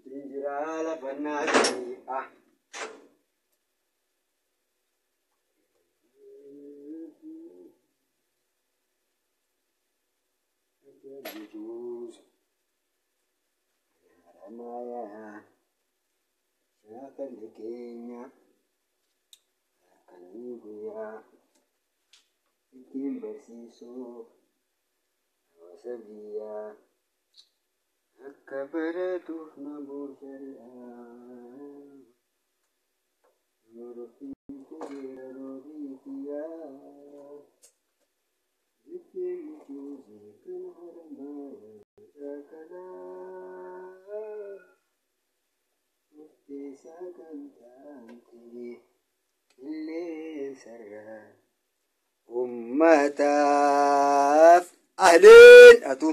Jinjira banati ah. Jujur, ramaya, siapa dikenya, kanibuya, bikin bersiso, wasabiya, akabaratu nabur syariah, nuruti kira rubiya. Ummataf ahlin atu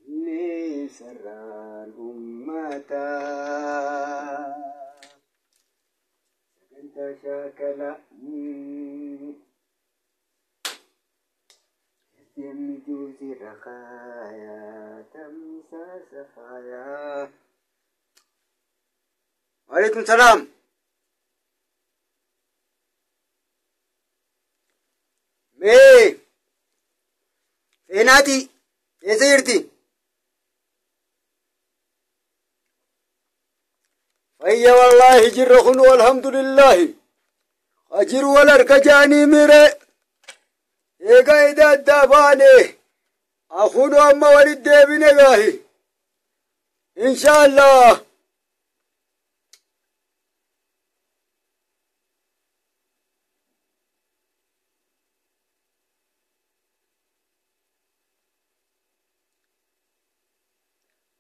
li saran ummataf anta syakala يمجوز رخايا تمسى سخايا. وعليكم السلام. مي فيناتي يا سيرتي فهي والله جرخن والحمد لله أجر والأركجاني ميري إيقا إذا الدافاني أخونو أما ولد ديبيني غاهي إن شاء الله.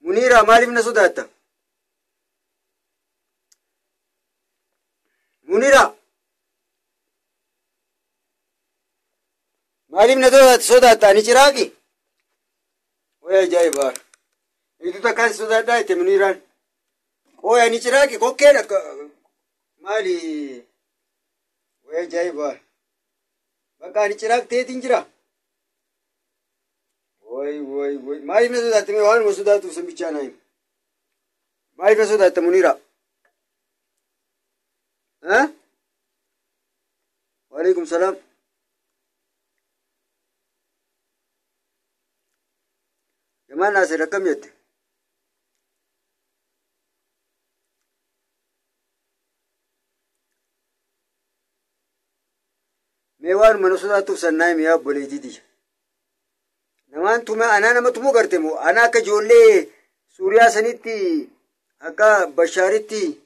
منيرة مالي من صداتا منيرة مالي من صداتا نشراكي ويا جايبار إذا تكاد صداتا إنت منيران ويا نشراكي كوكينا مالي ويا جايبار بقى نشراك تيتنجرا وي مالي من صداتا ميوان وصداتا وسمبيشانايم مالي من صداتا منيرة ها. وعليكم السلام. جمال ناصر كم يت ميوان منصوصات سنايم يا بوليتي نمان توما أنا نما تومو كرتمو أنا كجولي سوريا سنيتي أكا بشارتي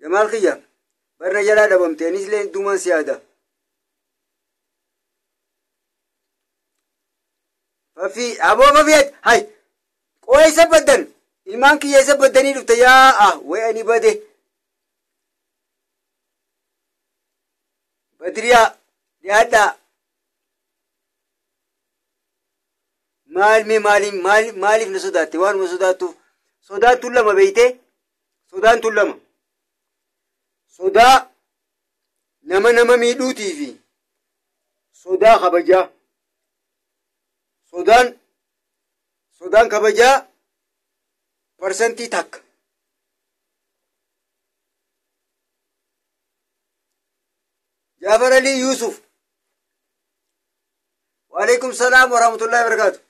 جمال خيا برا جلا دبم تنيس لين دومان سيادة ففي أبو مفيد هاي كويس بدن إيمان كي يسب بدني لفتيا ويني بده بدريا لهذا مالي في صداتي وان مسوداتو صداتو لما بيته صداتو لما صدا نما ميدوتي في صدا خبجا صدان خبجا परसेंटी तक जाफर अली यूसुफ वालेकुम सलाम वरहमतुल्लाहि वबरकातु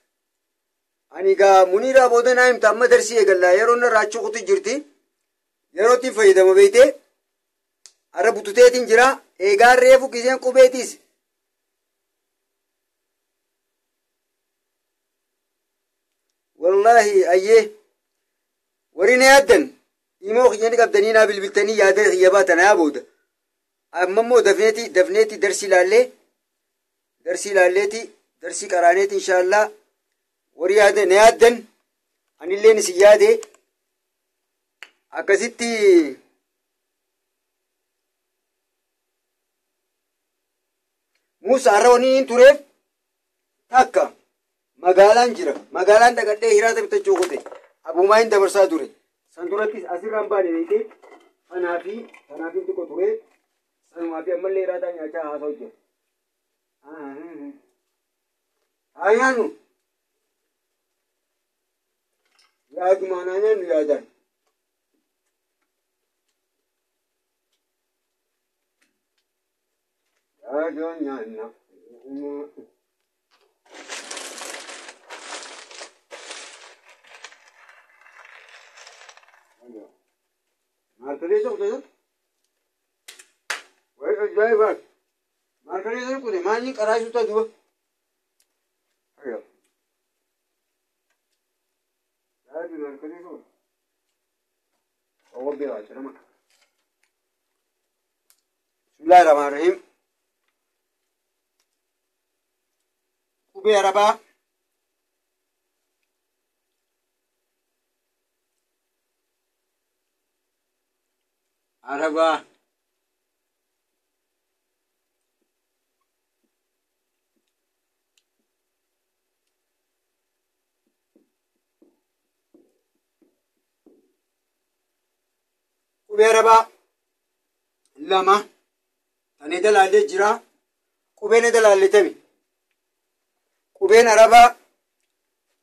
ani ga munira boda naim tamma darsi egalla yero na rachu kuti jirti yero ti fayda mabete ara bututetin jira egar refu kisen kubetis wallahi ayye ورينا يدن يموخ يعني قبدنينا بالبلتاني يادر غياباتنا يا بود أممو دفنيتي درسي لاليتي درسي قرانيتي إن شاء الله ورينا يدن أن اللي نسيادي أكسيتي موسى رونين توريف تاكا مغالان جرا مغالان دقاته هيراتا بتجوغوتي أبو ماين دبرسا دوري سندورتي أسير رامباني بيتي فنافي تكو توري سنوافي أمال لي راتا نياچا هاسوجي آيانو ياد مانانيا نيادان يادو نيانا मार्केट जो कुछ वही जाए बात मार्केट जो कुछ मानी कराई सुता दो अरे यार भी मार्केट जो और भी बात है ना बिस्मिल्लाहिर्रहमानिर्रहीम कुबे अरबा अरबा कुबे अरबा लमा तने दलाले जिरा कुबे ने दलाले तमी कुबे अरबा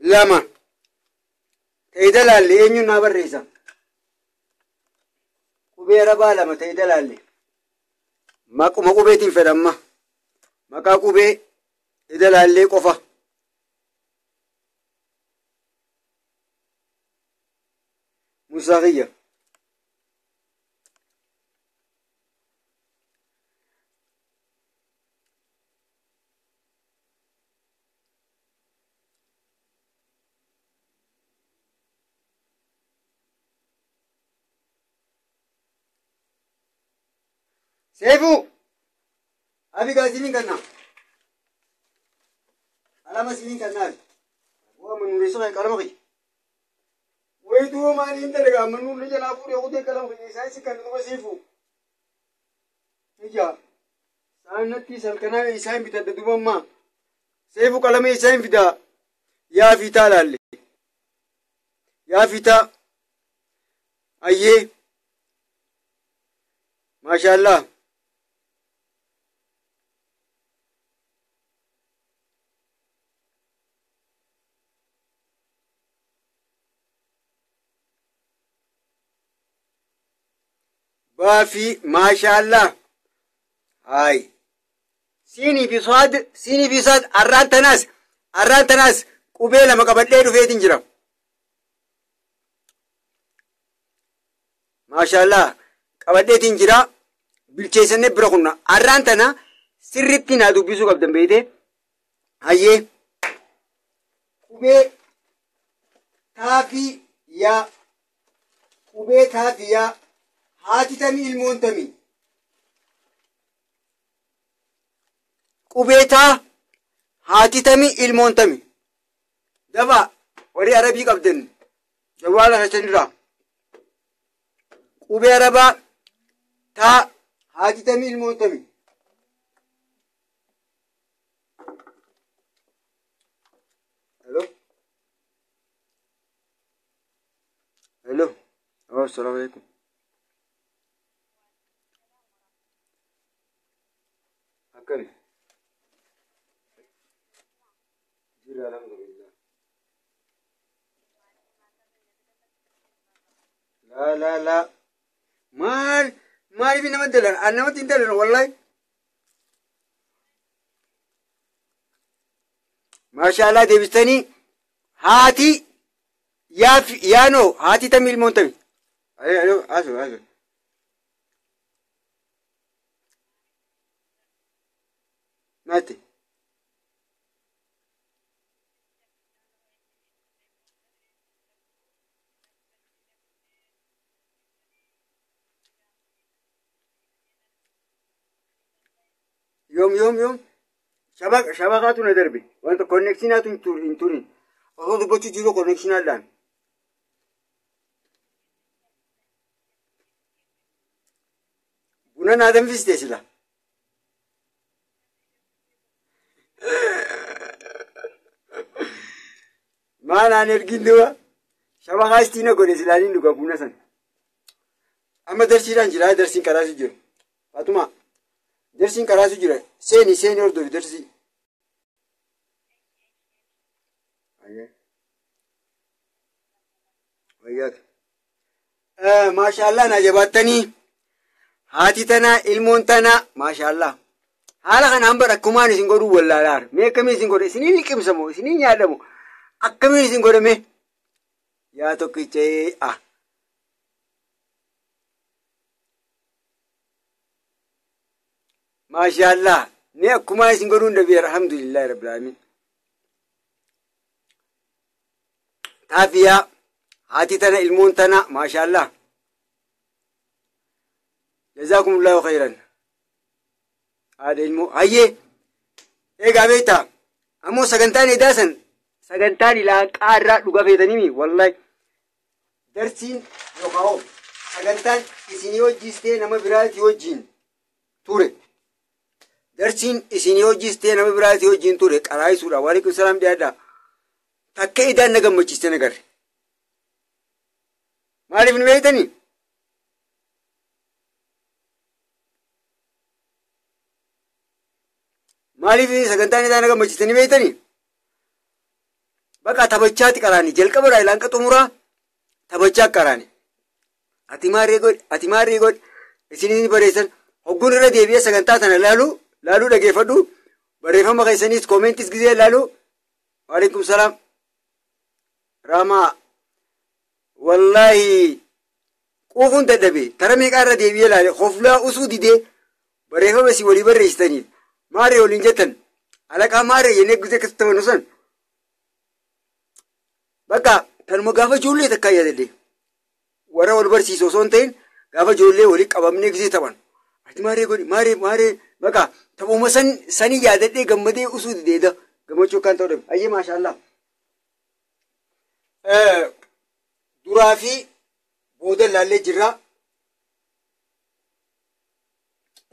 लमा ते दलाले एन्यु ना बरेसा कुबेरा बाला मते दलाले माकु कुबेtin fedamma maka kube dalalle qofa musaghiya سيفو أبي قاسمين كنا على ما سنين كنا هو من رسول كلامي ويدو ما نينتلقى من نور رجال أفور يقول كلامي إسحاق كنا نبغى سيفو نجا سانتي سالكنا إسحاق بتدبوا ما سيفو كلامي إسحاق فدا يا فيتا لالي يا فيتا أيه ما شاء الله بافي ما شاء الله هاي سيني بصاد أرانت ناس قبيلة ما قبل في تنجرم ما شاء الله قبل تنجرا بالكيسن برخنا أرانتنا سرتنا دو بيسو قبل بيته هاي قبي تافي يا هاتي تمي المونتمي قبيتا هاتي تمي المونتمي دبا وري عربي قبدن جوال هشتنرا قبي عربا تا هاتي تمي المونتمي السلام عليكم. أكل جيري الحمد لله. لا لا لا مال بينا مدلن أنا ما تندلن والله. ما شاء الله ديبستني هاتي يا نو هاتي تميل مونتمي. أيوه أسو ماتي يوم شبكاتو ندربي وانت كونكشناتو انتورين أخذ بوتي جيلو كونكشن الآن. بنا نادم في ستيشلا. ما أنا نرجين دوا شبكة استينا كوني سلالين دوكا بنا سن. أما درسي رانجلا درسين كراسي جرو. فاتوما درسين كراسي جرو سيني أردو درسي. أيه وياك. ما شاء الله نجبتني. هاتي تنا ilmoon tana maashaallah haala kanaan bara akkumaan isin godhuu wallaalaar mee akkamiin isin godhe isiniin liqimsamoo isiniin nyaadhamu akkamiin isin godhame yaa tokkichee maashaallah mee akkumaan isin godhuun dhabii alhamdulillahi rabbil aalamiin taafiyaa haati tana ilmoon tana maashaallah جزاكم الله خيرا. هذا المو هيه إيه قابيتا أمو سكنتاني داسن سكنتاني لا قارة لقى في دنيمي والله درسين يقاو سكنتان إسينيو جيستي نما براتي وجين توري درسين إسينيو جيستي نما براتي وجين توري قرأي سورة وعليكم السلام ديادا تكي إدان نغم مجيستي نغر معرف نبيتني maaliif sagantaan isaan gammachiisanii beektanii bakka taphachaatti qaraani jalqaba ilaan qaxumuraa taphachaa qaraani ati maarree god isiniin bareessan hogguun irra deebi'ee sagantaa tana laaluu dhageeffadhu barreeffama keessaniis koomentis gizee laaluu waalaikum salaam raamaa wallaahi quufuun dadhabe tara meeqaa irra deebi'ee laale hoflaa usuu didee barreeffama si walii barreessitaniif maaree waliin jettan alaqaa maaree jennee gizee keessatti taphannu san bakka tanuma gaafa ijoollee takkaa yaadadde warra wal barsiisu osoo hin ta'in gaafa ijoollee walii qabamnee gizee taphan ati maaree godhi maaree bakka taphuma sanii yaadadhee gammadee usuu dideeda gammachuu kan ta'u dhabe ayyee maashaallah duraa fi booda laallee jirraa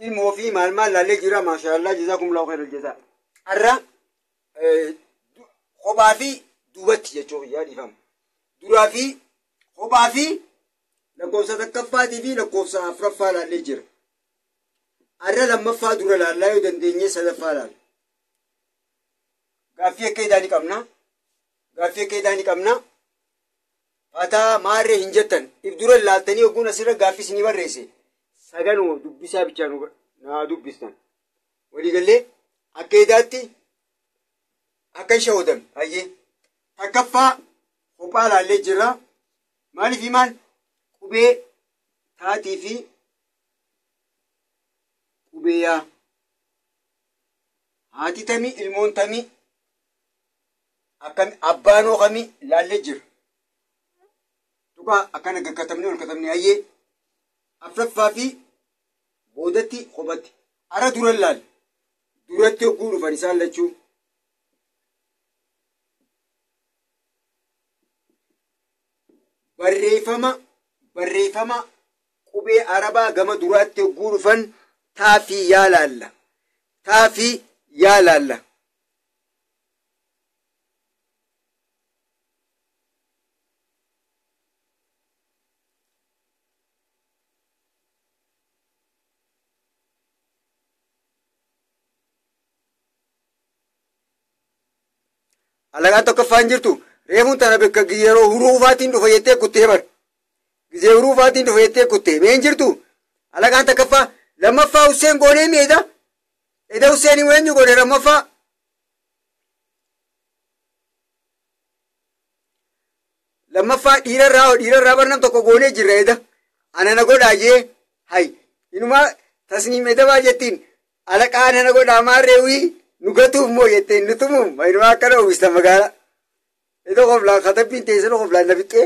ilmoo fi maal laallee jira maashaallah jazakumullahu khairal jazaa arra kophaa fi duubatti jechuuf yaadifamu duraa fi kophaa fi lakkoofsa takkaffaatii fi lakkoofsa afuraffaa laallee jira arra lammaffaa dura laallaa yoo dandeenye sadaffaa laal gaaffii akka idaanii qabna fataa maarree hin jettan if dura laaltanii ogguun asirra gaaffii isinii barreesse saganuu dubbisaa bichaa naa dubbistan waliigallee akka idaatti akka hin shawoodame hayyee takkaffaa kophaa laallee jirra maaliif himaan qubee taatii fi qubee yaa haati tamii ilmoon tamii akkami abbaanoo kamii laallee jira tukaa akkana gaggatamne ol katamne hayyee afraffaa fi boodatti kophatti ara duran laal duratti hogguu dhufan isaan lachuu barreeffama qubee arabaa gama duraatti hogguu dhufan taafii yaa laalla alagaan tokkoffaan jirtu reefuun tana bakka yeroo huruufaatiin dhufa jettee kuttee bar gizee huruufaatiin dhufa jettee kuttee meen jirtu alagaan tokkoffaa lammaffaa Hussein goonee miidha eda Hussein weenyu goone lammaffaa dhiirarraa barnam tokko goonee jirra eda anana godhaa jee hay inumaa tasniim eda baa jettiin alaqaa anana godhaa maarreewii nu gatuuf moo jetteen nutumum inumaa akkana uwwista magaala edo qoflaan katabbiin teessan qoflaan nafiqqee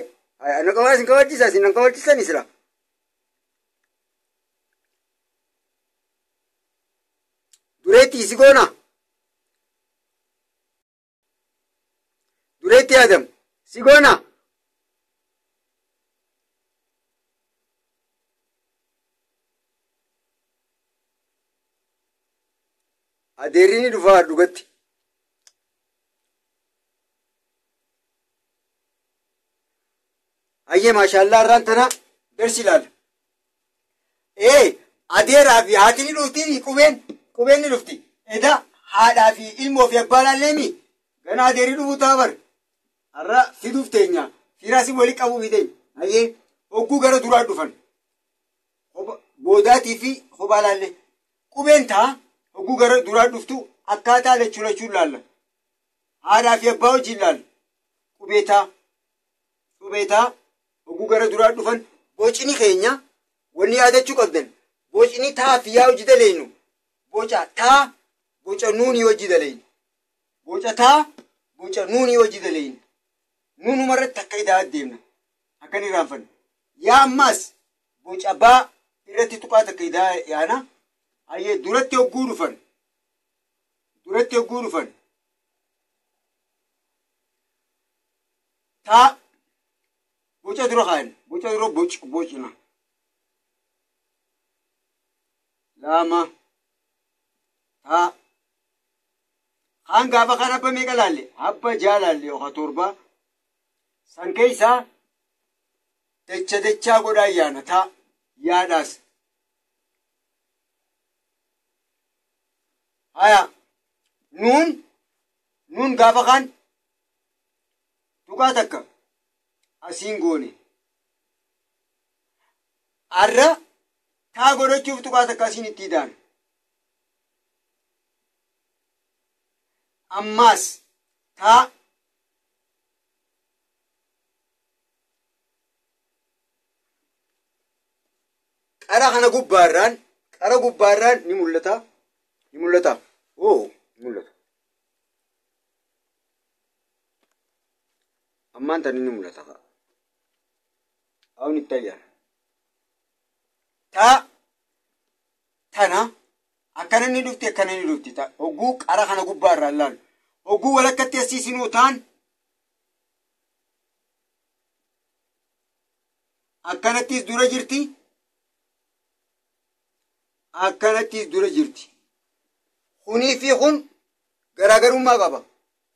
ana qabaa isin kabachiisaa isin nan kabachiisan isra dureetti isi goona dureetti Adam si goona adeerini dhufaa dhugatti ayyee maashaallah irraan tana darsi ilaala adeeraa fi haatini dhufti qubeen ni dhufti eda haadhaa fi ilmoo fi abbaa laalleemi gana adeerii dhufuu taabar har'a fiduuf teenya firaasi wali qabuu fi teenya ayyee hogguu gara duraa dhufan boodaatii fi kophaa laalle qubeen taa hogguu gara duraa dhuftu akkaataa lachuun laalla haadhaa fi abbaa wajjin laalla qubeetaa hogguu gara duraa dhufan bocini keenya wanni yaadachuu qabdan bocini taa fi yaa hojii daleenyu boca taa boca nuunii hojii daleenyu boca taa boca nuunii hojii daleenyu nuunumarratti akka idaa addeemna akkan irraanfanna yaa ammaas boca baa irratti tuqaa takka idaa yaana ayyee duratti hogguu dhufan taa boca dura kaayan boca dura bocina lama taa kaan gaafa kaan abba meeqa laalle abba jaa laalle oka torba san keeysaa dachaa godhaa yaana taa yaadhaas haya nuun gaafa kaan tuqaa takka asiin goone arra taa godhachuuf tuqaa takka asiin itti hidaan ammaas taa qara kana gubbaarraan ni mul'ata mul'ata ammaan tani ni mul'ata awni tayyaan taa tana akkana ni dhufti ta hogguu qara kana gubbaarraan laalu hogguu walakkatti asiisinuu taan akkanattis dura jirti kunii fi kun garaagarummaa qaba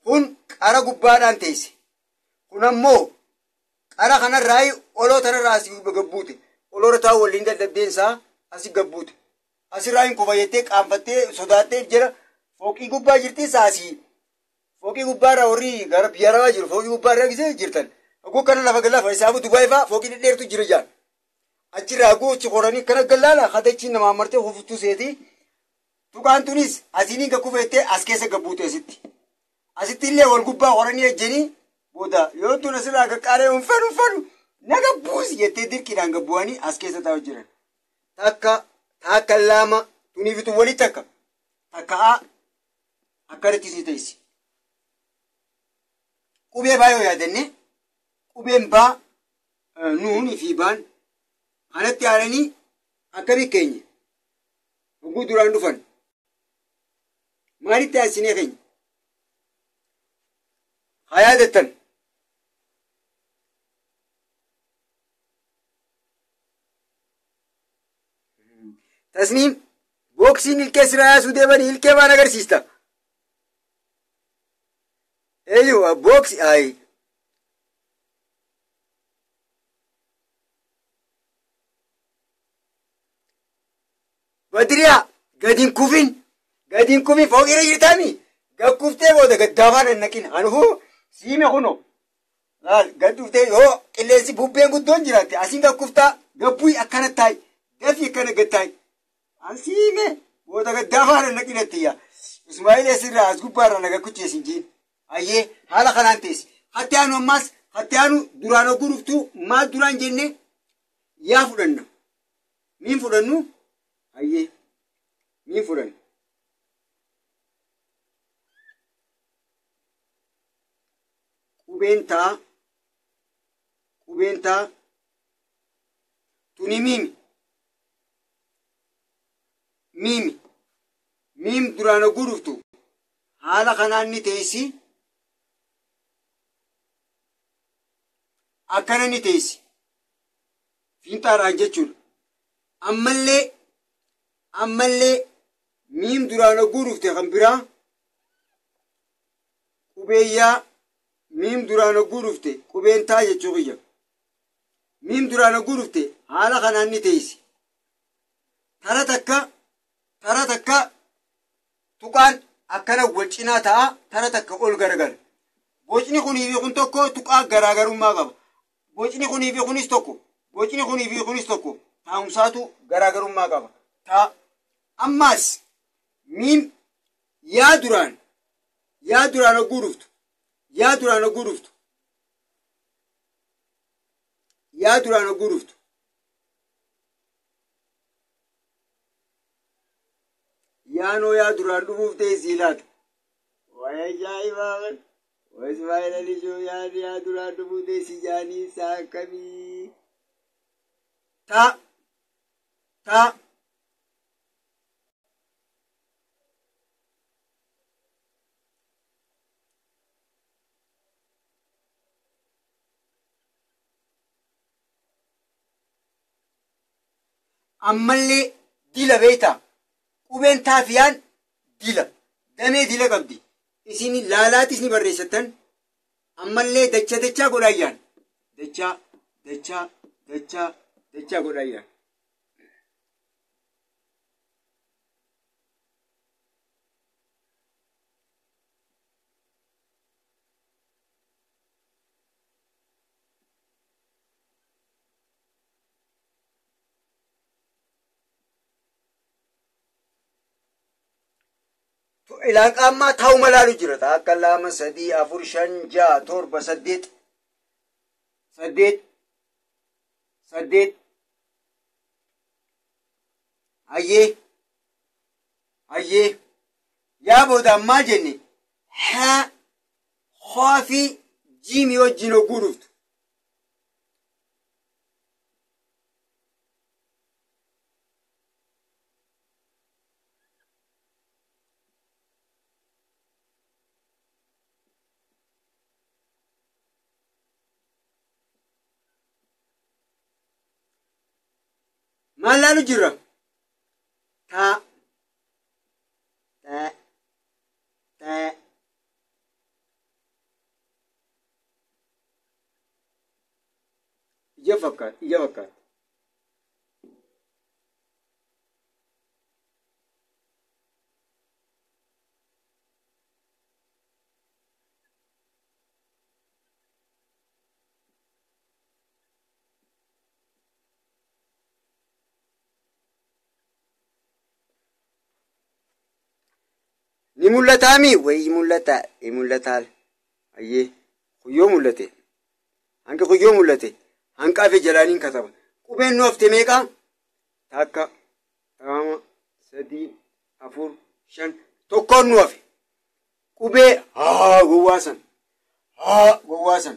kun qara gubbaadhaan teesse kun ammoo qara kanarraa oloo tanarraa asii gabbuute oloora taa waliin dadhabdeensaa asii gabbuute asirraa hin kufa jettee qaanfattee sodaattee jira fooqii gubbaa jirti saasii fooqii gubbaarraa warri gara biyya lafaa jiru fooqii gubbaarraa gisee jirtan oguu kana lafa galafa isaabu Dubaayifaa fooqii dhedheertu jira jaan achirraa guuchi qoranii kana gallaala hadachiin namaa martee hufuttuu seetii tuqaan tunis asiiniin gakkufeettee as keessa gabbuute asitti illee wal gubbaa qoranii ejjanii booda yoo tun asirraa qaqqaaree unfanu naga buusi jettee dirqiidhaan gabbu'anii as keessa taa'u jiran takka lama tuniifitu wali takka akkanatti si teessi qubee baa yoo yaadanne qubeen baa nuunii fi baan kanatti aananii akkami keenya hogguu duraan dhufan maalitti aansinee keenya haa yaadattan tasniim boksiin ilkee siraa yaasuu deemanii ilkee baan agarsiista boksi ay badriyaa gadin kufin fooqirra jirtaami Gakkuftee booda gaddaafaan hin naqin. Anuu siime kuno. Laal gadduftee yoo qilleensi bubbeen guddoon jiraatte asiin gakkuftaa gabbuyi akkana taayi. Dafii akkana gattaayi. An siime booda gaddaafaan hin naqinattiya. Ismaa'il asirraa as gubbaarraa naga kucheesin jiin. Ayyee haala kanaan teessi. Hatti aanu ammaas hatti aanu duraan oguu dhuftuu maal duraan jenne yaa fudhanna. Miin fudhannu? Ayyee miin fudhanna. Qubeen taa tuni miimi. Miim duraan oguu dhuftu haala kanaan ni teessi. Akkana ni teessi. Fiinxaadhaan jechuudha. Ammallee miim duraan oguu dhufte kan biraa qubeeyyaa miim duraan oguu dhufte qubeen taa jechuu kiyya. Miim duraan oguu dhufte haala kanaan ni teessi. Tara takka tuqaan akkana wal cinaa ta'a. Tara takka ol garagara. Bocni kunii fi kun tokko tuqaa garaagarummaa qaba. Bocni kunii fi kunis tokko. Taa'umsaatu garaagarummaa qaba. Ammaas miim yaa duraan oguu dhuftu. Yaa duraan oguu dhuftu. Yaanoo yaa duraan dhufuuf teessii laata. Waa'ee ajaa'ibaa kan. Ismaa'il Alishoo yaa duraan dhufuuf teessii jaanii isaa akkamii. Ammallee dila beektaa. Qubeen taafiyaan dila. Damee dila qabdi. Isin laalaatis ni barreessatan. Ammallee dachaa godhaayyaan. Dachaa godhaayyaan. Ilaan qaammaa taa'u malaalu jira. Akka 2, 3, 4, 5, 6, 7, 8. Ayyee. Yaa booda ammaa jenne haa fi jiimii wajjin oguu dhuftu. Maal laalu jirra? Taa. Ija fakkaata. Ni mul'ataami wayii mul'ata. Ayyee kuyyoo mul'ate. Hanqi kuyyoo mul'ate. Hanqaa fi jalaaniin kataba. Qubeen nu hafte meeqaa? Takka, 2, 3, 4, 5. Tokkoon nu hafe. Qubee gowwaasan. Gowwaasan.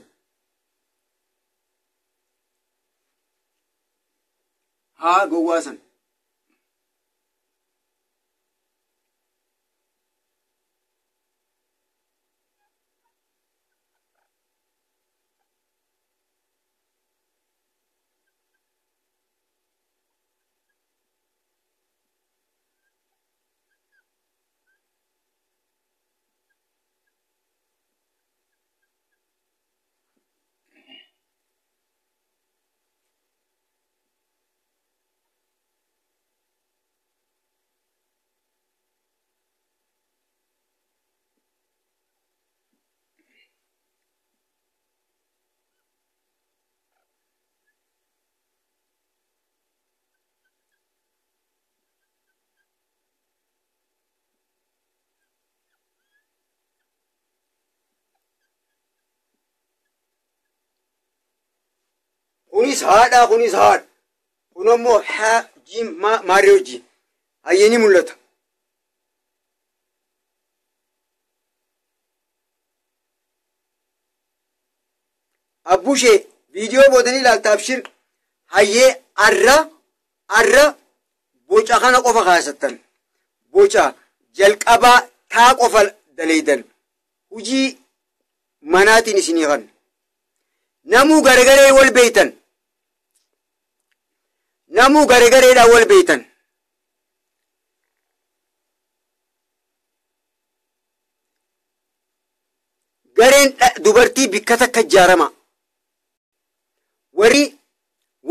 kunis haadha kunis haadha. Kun ammoo haa jiin maaree hojii. Hayyeeni mul'ata. Abbushee viidiyoo boodanii ilaalta abshir hayyee arra boca kana qofa kaasattan. Boca jalqabaa taa qofa daleeydan. Hujii manaatiin isinii kan. Namuu gargaree wal beeytan. Namuu gargareedhaan wal beeytan. Gareen dubartii bikka takka ijaarama.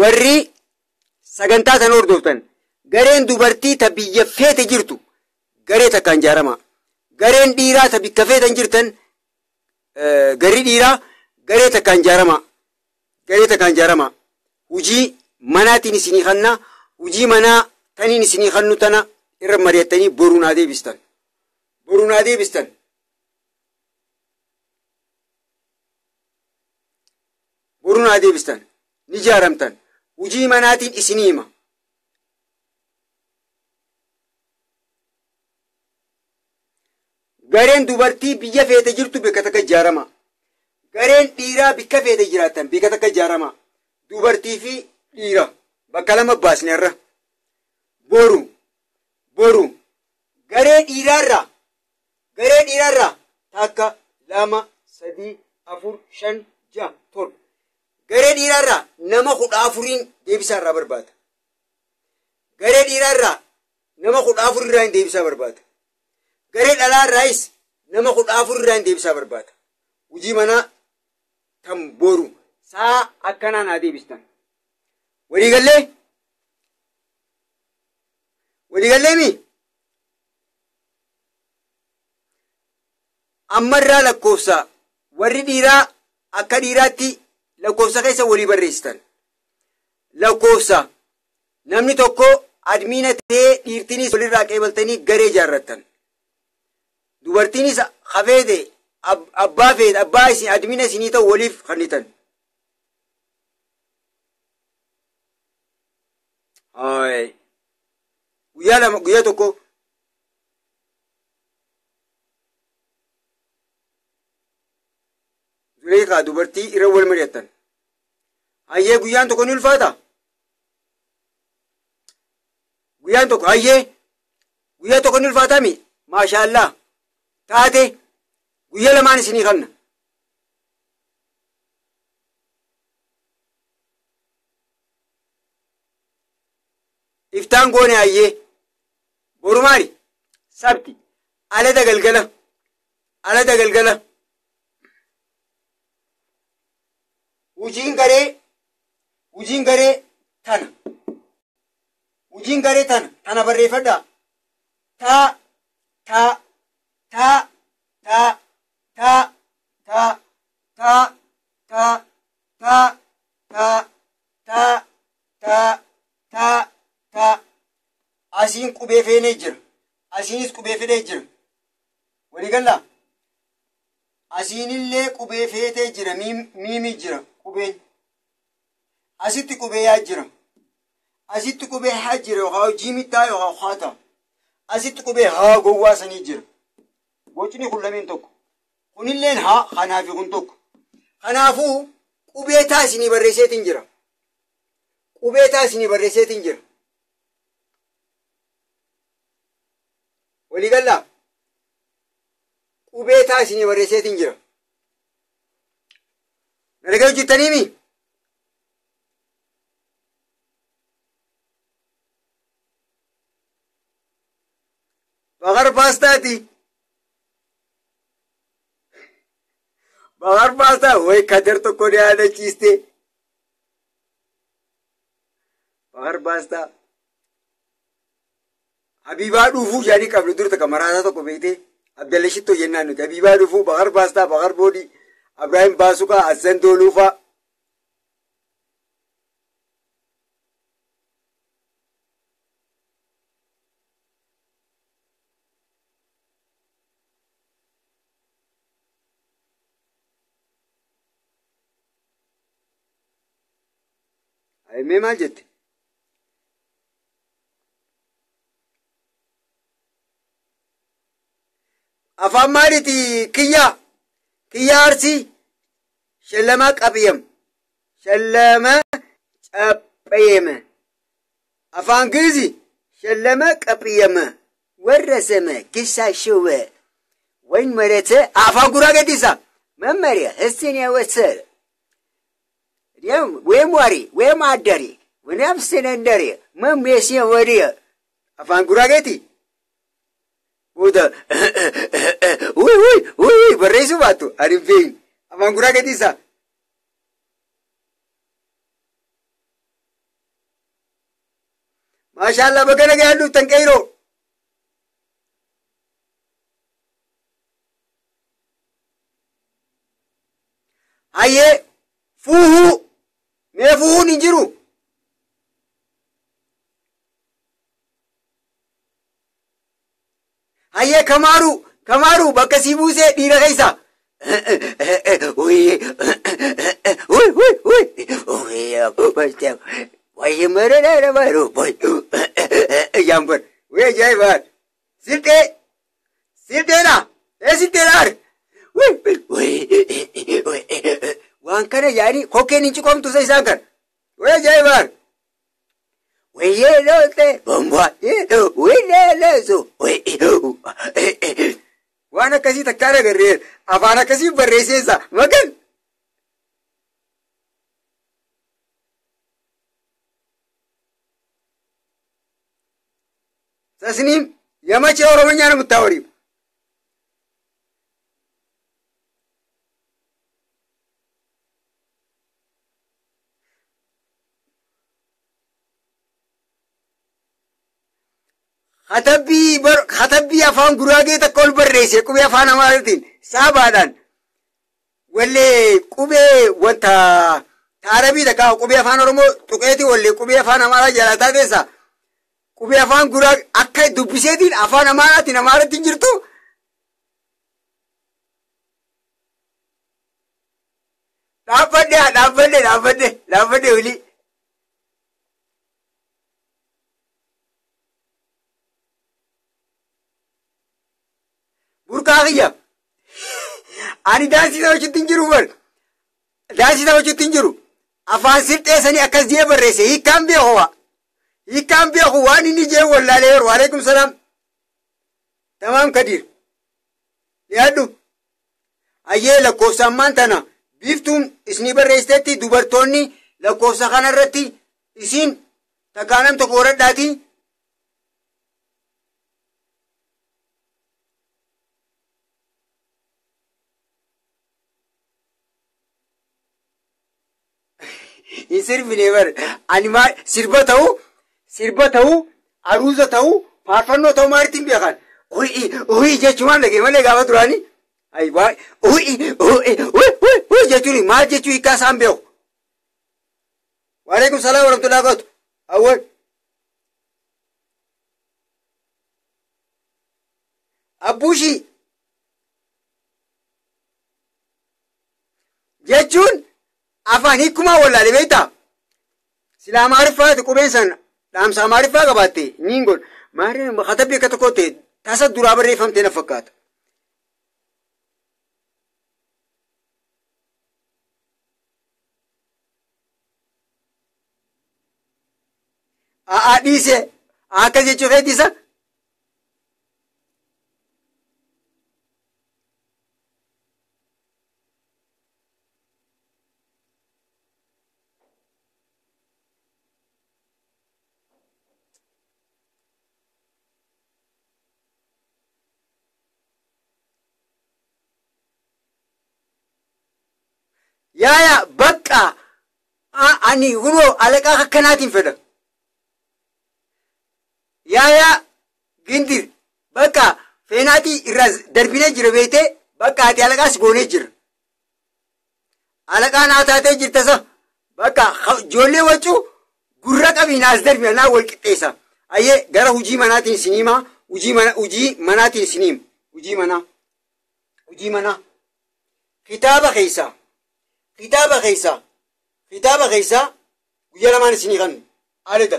Warri sagantaa sana hordoftan. Gareen dubartii ta biyya feete jirtu garee takkaan ijaarama. Gareen dhiiraa ta bikka feetan jirtan garri dhiiraa garee takkaan ijaarama. Garee takkaan ijaarama. Hujii manaatiin isinii kanna. Hujii manaa taniin isinii kannu tana irra mari'attanii boruu naa deebistan. Boruu naa deebistan. Boruu naa deebistan. Ni jaaramtan. Hujii manaatiin isinii hima. Gareen dubartii biyya feete jirtu bikka takka ijaarama. Gareen dhiiraa bikka feete jiraatan bikka takka ijaarama. Dubartii fi dhiira bakka lama baasne irra. Boru. Garee dhiiraarraa takka lama sadii afur shan ja'a torba. Garee dhiiraarraa nama 14 deebisaa irraa barbaada. Garee dhiiraarraa nama 14 irraa deebisaa barbaada. Garee dhalaarraayis nama 14 irraa deebisaa barbaada. Hujii manaa tan boru saa akkanaa naa deebistan. Waliigallee mi? Ammarraa lakkoofsa warri dhiiraa akka dhiiraatti lakkoofsa keessa walii barreessitan. Lakkoofsa namni tokko admiina ta'ee dhiirtiinis walirraa qeebaltanii garee ijaarrattan. Dubartiinis hafeete abbaa isin admiina isinii ta'u waliif kannitan. Guyyaa tokko Zuleekaa dubartii irra wal mari'attan. Hayyee guyyaan tokko ni ulfaata. Guyyaa tokko ni ulfaatami. Maashaallah. Taate guyyaa lamaan isinii kanna. Iftaan goone hayyee. Boru maali? Sabti. Alada galgala. Hujiin garee tana. Tana barreeffadhaa. Asiin qubee feenee jira. Asiinis qubee fedhee jira. Walii gallaa. Asiinillee qubee feetee jira. Miimii jira. Qubeen. Asitti qubee yaa jira. Asitti qubee haa jira yookaan jiimittaa yookaan haata. Asitti qubee haa gowwaasanii jira. Bocni kun lameen tokko. Kunilleen haa kanaafi kun tokko. Kanaafuu qubee taa isinii barreesseetiin jira. Walii gallaa. Qubee taa isinii barreesseetiin jira. Nalagaa hojjettaniimi? Bakar paastaa way kader tokko ni yaadachiiste. Bakar paastaa. Habibaa dhufuu yaadii qabdu dur takka maraataa tokko beekte Abdallashittoo jennaan nuti. Habibaa dhufuu bakar paastaa bakar boodii Abrahaam Baasukaa Hassan Dooluufaa. mee maal jette? Afaan maaliiti kiyyaa arsii shallama qabiyyam shallama capheema afaan gizi shallama qabiyyama warrasama kisa shuwe wain marete afaan guraagedisa መመሪያ እስቲን ያወሰረ ያም ወይሟሪ ወይማደሪ ወናፍስነ እንደሪ መምየሲያ ወዲያ አፋን ጉራጌቲ ወደ ውይ በሬሱ ባቱ አሪፌኝ አፋን ጉራጌቲሳ ማሻአላ በገነገ ያሉ ተንቀይሮ አየ ፉሁ መፉሁን እንጅሩ አየ ከማሩ በከሲቡሴ ዲረገይሳ ወይ መረረረባሩ ያምበር ወይ ጃይባር ሲልጤና ሲልጤናር waan kana yaani kokkeen hin ciqomtu isa isaan kan wee jaayibaar wayee loote bombaa wileeleesu waan akkasii takkaan agarree afaan akkasii barreesseessa makan tasniim yamachee oromonyaa namuttaa wariif خطبي أفهم قراجي تقول بريسي كوبي أفهم أمارتين سابادان واللي كوبي وانت عربي دكا كوبي أفهم رمو تقيتي واللي كوبي أفهم أمارا جلاتا ديسا كوبي أفهم قراج أكاي دبسيتين أفهم أمارتين جرتو لابد ولي burqaaqiya ani daansi nama juttin jiru bar daansi nama juttin jiru afaan sirxeessanii akkas jee barreesse hiikkaan beeku waan inni jee wallaalee yeru alaikum salaam tamaam kadir yaaddu ayyee lakkoofsammaan tana biiftuun isni barreessiteetti dubartoonni lakkoofsa kanarratti isin takkaanam tokko horadhaatii يصير في نيفر أنيما سيربته عروسته فارفنو تو مارتين بيخان اوي جاچوان لگے ملے گاوا درانی اي باي اوي جاچوني ما جاچوي کا سامبيو وعليكم السلام ورحمة الله وبركاته أول أبوشي جاچون أفانيكما ولا لبيتا سلام عارفات كوبينسان دام سام عارفات قباتي نينقول مارين خطبي كتكوتي تاسد درابري فهمتين فكات ديسه كذي تشوفي ديسه يا بقى أني هو على كناتين فدا يا جندير بقى فيناتي الرز دربينا جربيته بقى أتي على كاس غوني جر على كان أتاتي جرتسا بقى جولي وجو غرق أبي ناس دربينا والكتيسا أيه غير وجي مناتين سينما وجي مناتين سينيم وجي منا كتاب خيسا guyyaa lamaan isinii kan haaleta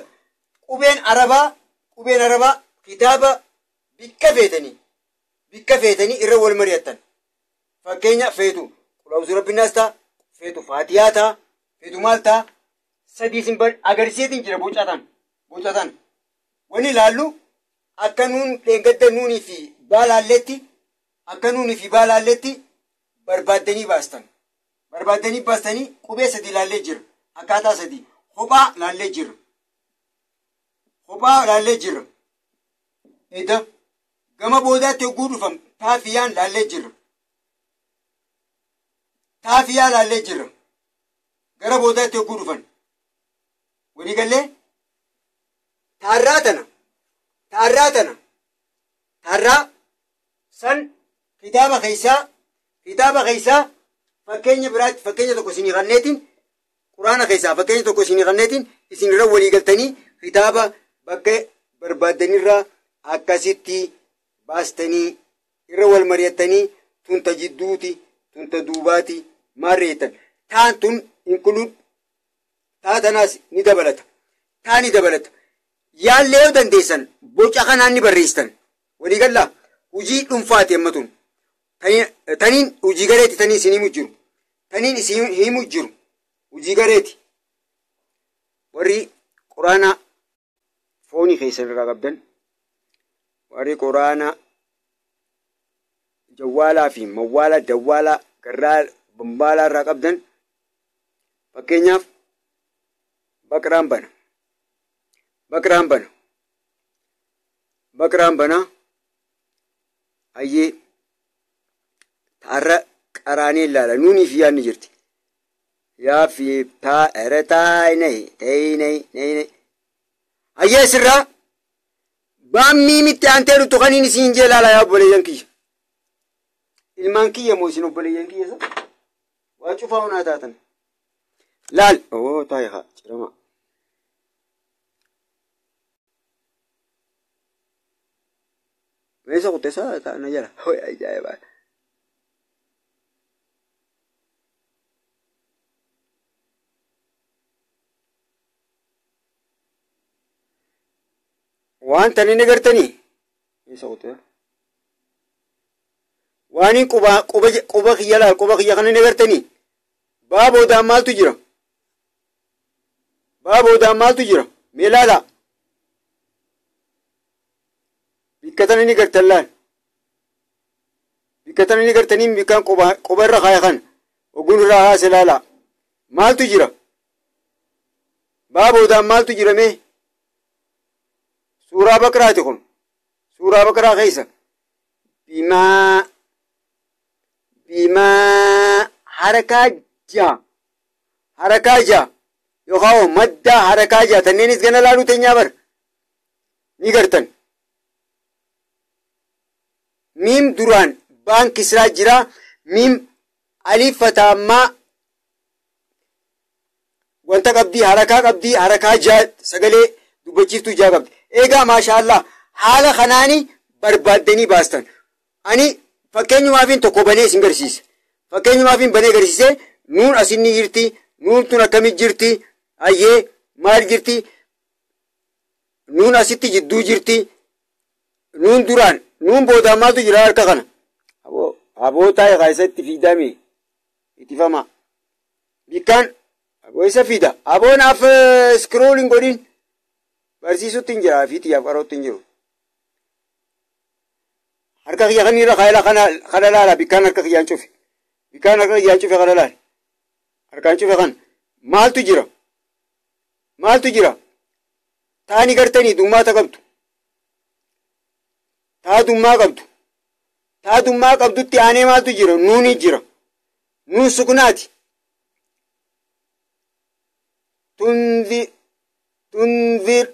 qubeen arabaa kitaaba bikka feetanii irra wal mari'attan fakkeenya feetu qulaawusu rabbinaas ta'a feetu faatiyaa ta'a feetu maal ta'a sadii isin agarsiiseetiin jira bocatan wani ilaallu akka nuun dheengadda nuunii fi baalaalletti barbaaddanii baastanii qubee sadii ilaallee jira akkaataa sadii kophaa laallee jirra eda gama boodaatti hogguu dhufam taafiyaa laallee jirra gara boodaatti hogguu dhufan walii gallee taarraa san kitaaba keessaa fakkeenya biraatti fakkeenya tokko isinii qanneetiin quraana keessaa fakkeenya tokko isinii qanneetiin isin irra walii galtanii kitaaba bakka barbaaddanirraa akkasitti baastanii irra wal mari'attanii tunta jidduuti tunta duubaati maarreettan taan tun inkuluud taatanaas ni dabalata yaallee yoo dandeessan boca kanaan ni barreesstan walii gallaa hujii dhuunfaati ammatun taniin hujii gareeti taniin isin himu jiru hujii gareeti warri quraana foonii keessan irraa qabdan warri quraana jawwaalaa fi mawwaalaa dawwaalaa garraa bambaalaa irraa qabdan fakkeenyaaf baqraan bana ayyee taarra qaraanee ilaala nuunii fi yaadni jirti yaa fi taa'inay ayyee sirraa baammii mitti aantee dhuttu kaniin isiin jee ilaala yaa obboleeyyan kiyya ilmaan kiyya moo isin obboleeyyan kiyya sa waa cufaa hunaa taatan laal taa'e haa cirama meesa kuttesaa taa'ana jala hoy ajaa'ibaa waan tani nagartanii meesa kutte waanii quba kiyya laal quba kiyya kana nagartanii baaboodaan maaltu jira mee laalaa bikkatani ni gartan laal bikkatani ni gartanii bikkaan quba irra kaaya kan ogun irraa haase laalaa maaltu jira baaboodaan maaltu jira mee suuraa baqraati kun suuraa baqraa keessa bimaa harakaa jaa yookaan maddaa harakaa jaa tanneenis gana laaluu teenyaa bar ni gartan miim duraan baan kisraa jira miim alif fataammaa wanta qabdii harakaa jaa sagalee dubbachiiftuu jaa qabdi eegaa maashaallah haala kanaani barbaaddanii baastan ani fakkeenyumaafiin tokko banee isin garsiise fakkeenyumaafiin banee garsiise nuun asinni jirti nuun tun akkamit jirti ayyee maal jirti nuun asitti jidduu jirti nuun duraan nuun boodaan maaltu jira harka kana aboo taa'e kaayisatti fiidame ittifama bikkaan aboo isa fiida aboonaaf scrolling godhin barsiisutti hin jira fi xiyyaaf qarootti hin jiru harka kiyya kanirra kaayila kana laala bikkaan harka kiyyaan cufe kana laala harkaan cufe kan maaltu jira taani gartanii dummaata qabdu taa dummaa qabdutti aanee maaltu jira nuuni jira nuun suknaati tunzir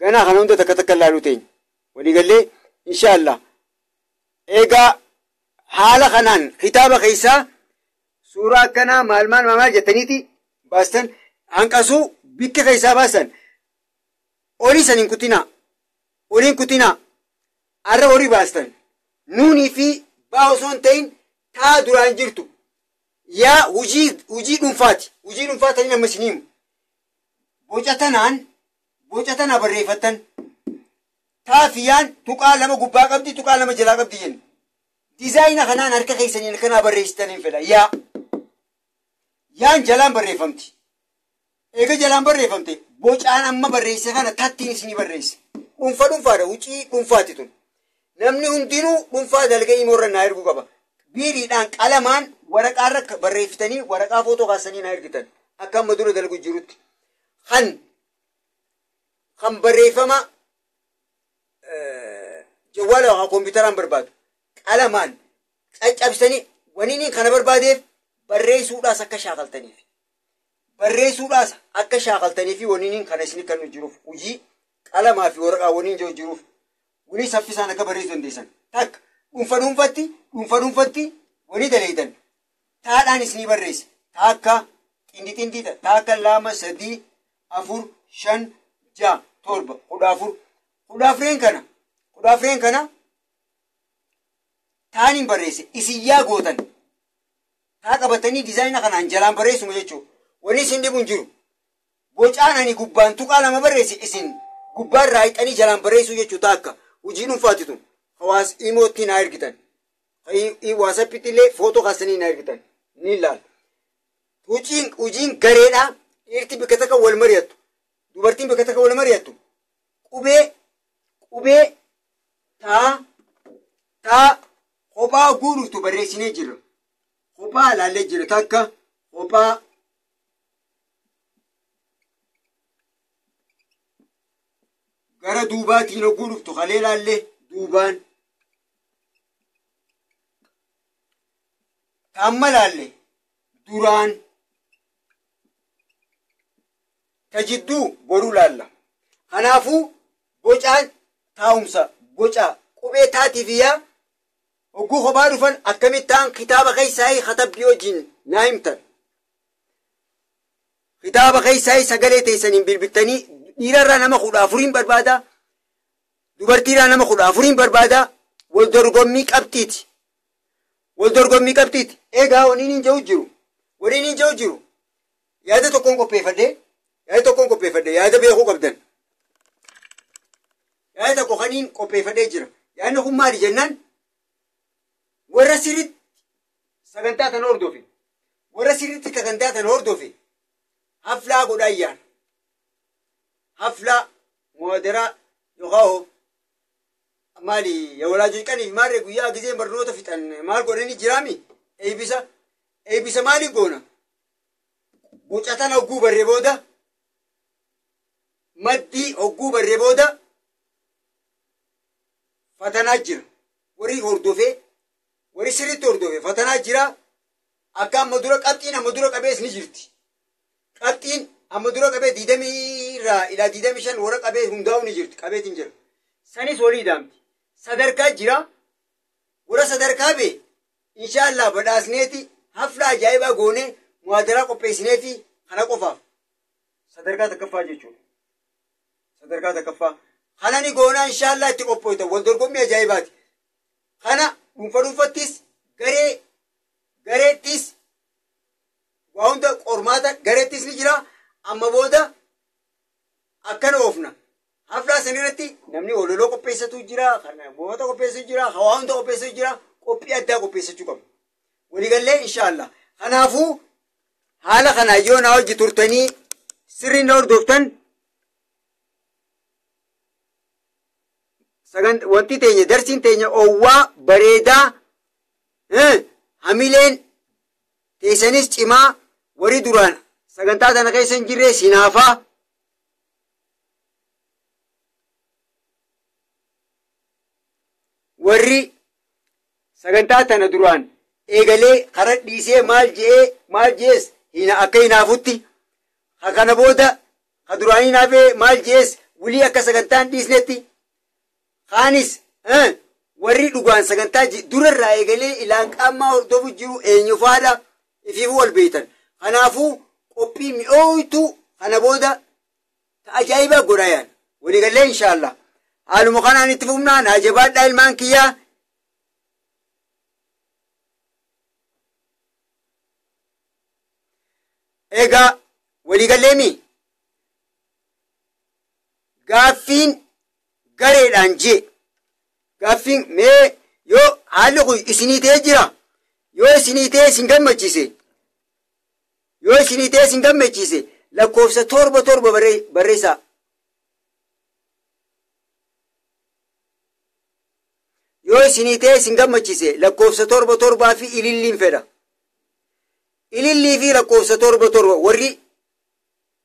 ganaa kana hunda takka laaluu teenya waliigallee inshaallah eegaa haala kanaan kitaaba keessaa suuraa akkanaa maal jettaniiti baastan hanqasuu bikka keessaa baasan olii san hin kutinaa arra horii baastan nuunii fi baa osoo hin ta'in taa duraan jirtu yaa hujii dhuunfaati amma isiniimu boca tana barreeffattan taafiyaan tuqaa lama gubbaa qabdi tuqaa lama jalaa qabdi jenna. Dizaayina kanaan harka keessaniin kanaa barreessitaniin fedha. Yaan jalaan barreeffamti. Eega jalaan barreeffamte bocaan amma barreesse kana tattiin isinii barreesse. Dhuunfaadha huccii dhuunfaati tun. Namni hundinuu dhuunfaa dalga imoorra naa erguu qaba. Biiriidhaan qalamaan waraqaarra barreeffitanii waraqaa footoo kaasanii naa ergitan. Akka amma dura dalgu jirutti. Kan barreeffama jawwaala yookaan kompiitaraan barbaadu. Qalamaan caccabsanii waniin kana barbaadeef barreessuudhaas akka shaakaltaniif. Barreessuudhaas akka shaakaltanii fi waniin kana isin kan jiruuf hojii qalamaa fi waraqaa waniin jiruuf wani saffisaan akka barreessuu dandeessan. Takka dhuunfatti wani daleedan. Taadhaan isinii barreesse. Takka xindi takka 2 3 4 5 6 7 14 kana taaniin barreesse isin yaa gootan. Taa qabatanii dizaayina kanaan jalaan barreessuma jechuudha. Wani isin dhibuun jiru. Bocaan ani gubbaan tuqaa lama barreesse isin gubbaan raayixanii jalaan barreessuu jechuudha akka hojii dhuunfaati tun. Hawaas imootti naa ergitan. Waasappitti illee footoo kaasanii naa ergitan. Ni ilaala. Hojiin gareedhaa dhiirti bakka takka wal mari'attu. Dubartiin bakka takka wal mari'attu. Qubee taa kophaa guuruutu barreessinee jira. Kophaa ilaallee jira takka kophaa gara duubaatiin hogguu dhuftu kalee ilaallee duubaan taamma ilaalle duraan tajidduu boruu laalla. Kanaafuu bocaan taa'umsa boca qubee taatiifiyyaa hogguu kophaa dhufan akkamittaan kitaaba keessaa katabbii wajjin naa himtan. Kitaaba keessaa sagalee teessaniin bilbiltanii dhiirarraa nama 14 barbaada. Dubartiirraa nama 14 barbaada. Wal dorgommii qabxiiti. Egaa waniin hin jiru. Yaada tokkoon qopheeffadhe yaada beekuu qabdan. Yaada tokko kaniin qopheeffadhee jira. Yaadni kun maali jennaan warra sirriitti sagantaa tan hordofe haflaa godhaa iyyaan. Haflaa muhadaraa yookaan maali walaajii qaniif maarree guyyaa giseen barnoota fixan maal godhanii jiraami eebbisa maaliif goona bocatan hogguu barree booda maddii hogguu barree booda fatanaa jira warri sirriitti hordofee fatanaa jira akka amma dura qabxiin amma dura qabees ni jirti. Qabxiin amma dura qabee 20 irraa ila 25 warra qabee hundaa'u ni jirti qabeetiin jira. Sanis walii daamti. Sadarkaa jira. Warra sadarkaa bee inshaallah badhaasneeti hafla ajaa'ibaa goonee muhaadaraa qopheessineeti kana qofaaf. Sadarkaa takkaffaa jechuudha. Sadarkaa takkaffaa. Kana ni goonaa inshaallah itti qophooyta wal dorgommii ajaa'ibaati. Kana dhuunfattis gareettis waa hunda qormaata gareettis ni jira. Amma booda akkana oofna. Haflaa sanirratti namni ololoo qopheessatu jira, moota qopheessatu jira, hawaa hunda qopheessatu jira, qophii addaa qopheessachuu qabu. Waliigallee inshaallah. Kanaafuu haala kanaa yoo na hojii turtanii sirriin na hordoftan wanti teenya darsiin teenya owwaa bareedaa hamileen teessanis cimaa warri duraan sagantaa tana keessa hin jirre sinaafaa warri sagantaa tana duraan eegalee karaa dhiisee maal jees akka hinaafutti kana booda ka duraan hinaafee maal jees wulii akka sagantaan dhiisnetti kaanis warri dhugaan sagantaa durarraa eegalee ilaan qaamaa hordofu jiru eenyufaadha ifiifuu wal beeytan. Kanaafuu qophii mi'ooytu kana booda ajaa'ibaa godhayaan waliigallee inshaallah. Haaluma kanaan itti fufnaan haa jabaadhaa ilmaan kiyyaa. Egaa waliigalleemi gaaffiin gareedhaan jee gaaffiin mee yoo haalli kun isinii ta'ee jira yoo isinii ta'ee isin gammachiise yoo isinii ta'ee isin gammachiise lakkoofsa torba barreessaa. Yoo isinii ta'ee isin gammachiise lakkoofsa torbaa fi ililliin fedha. Ilillii fi lakkoofsa torba warri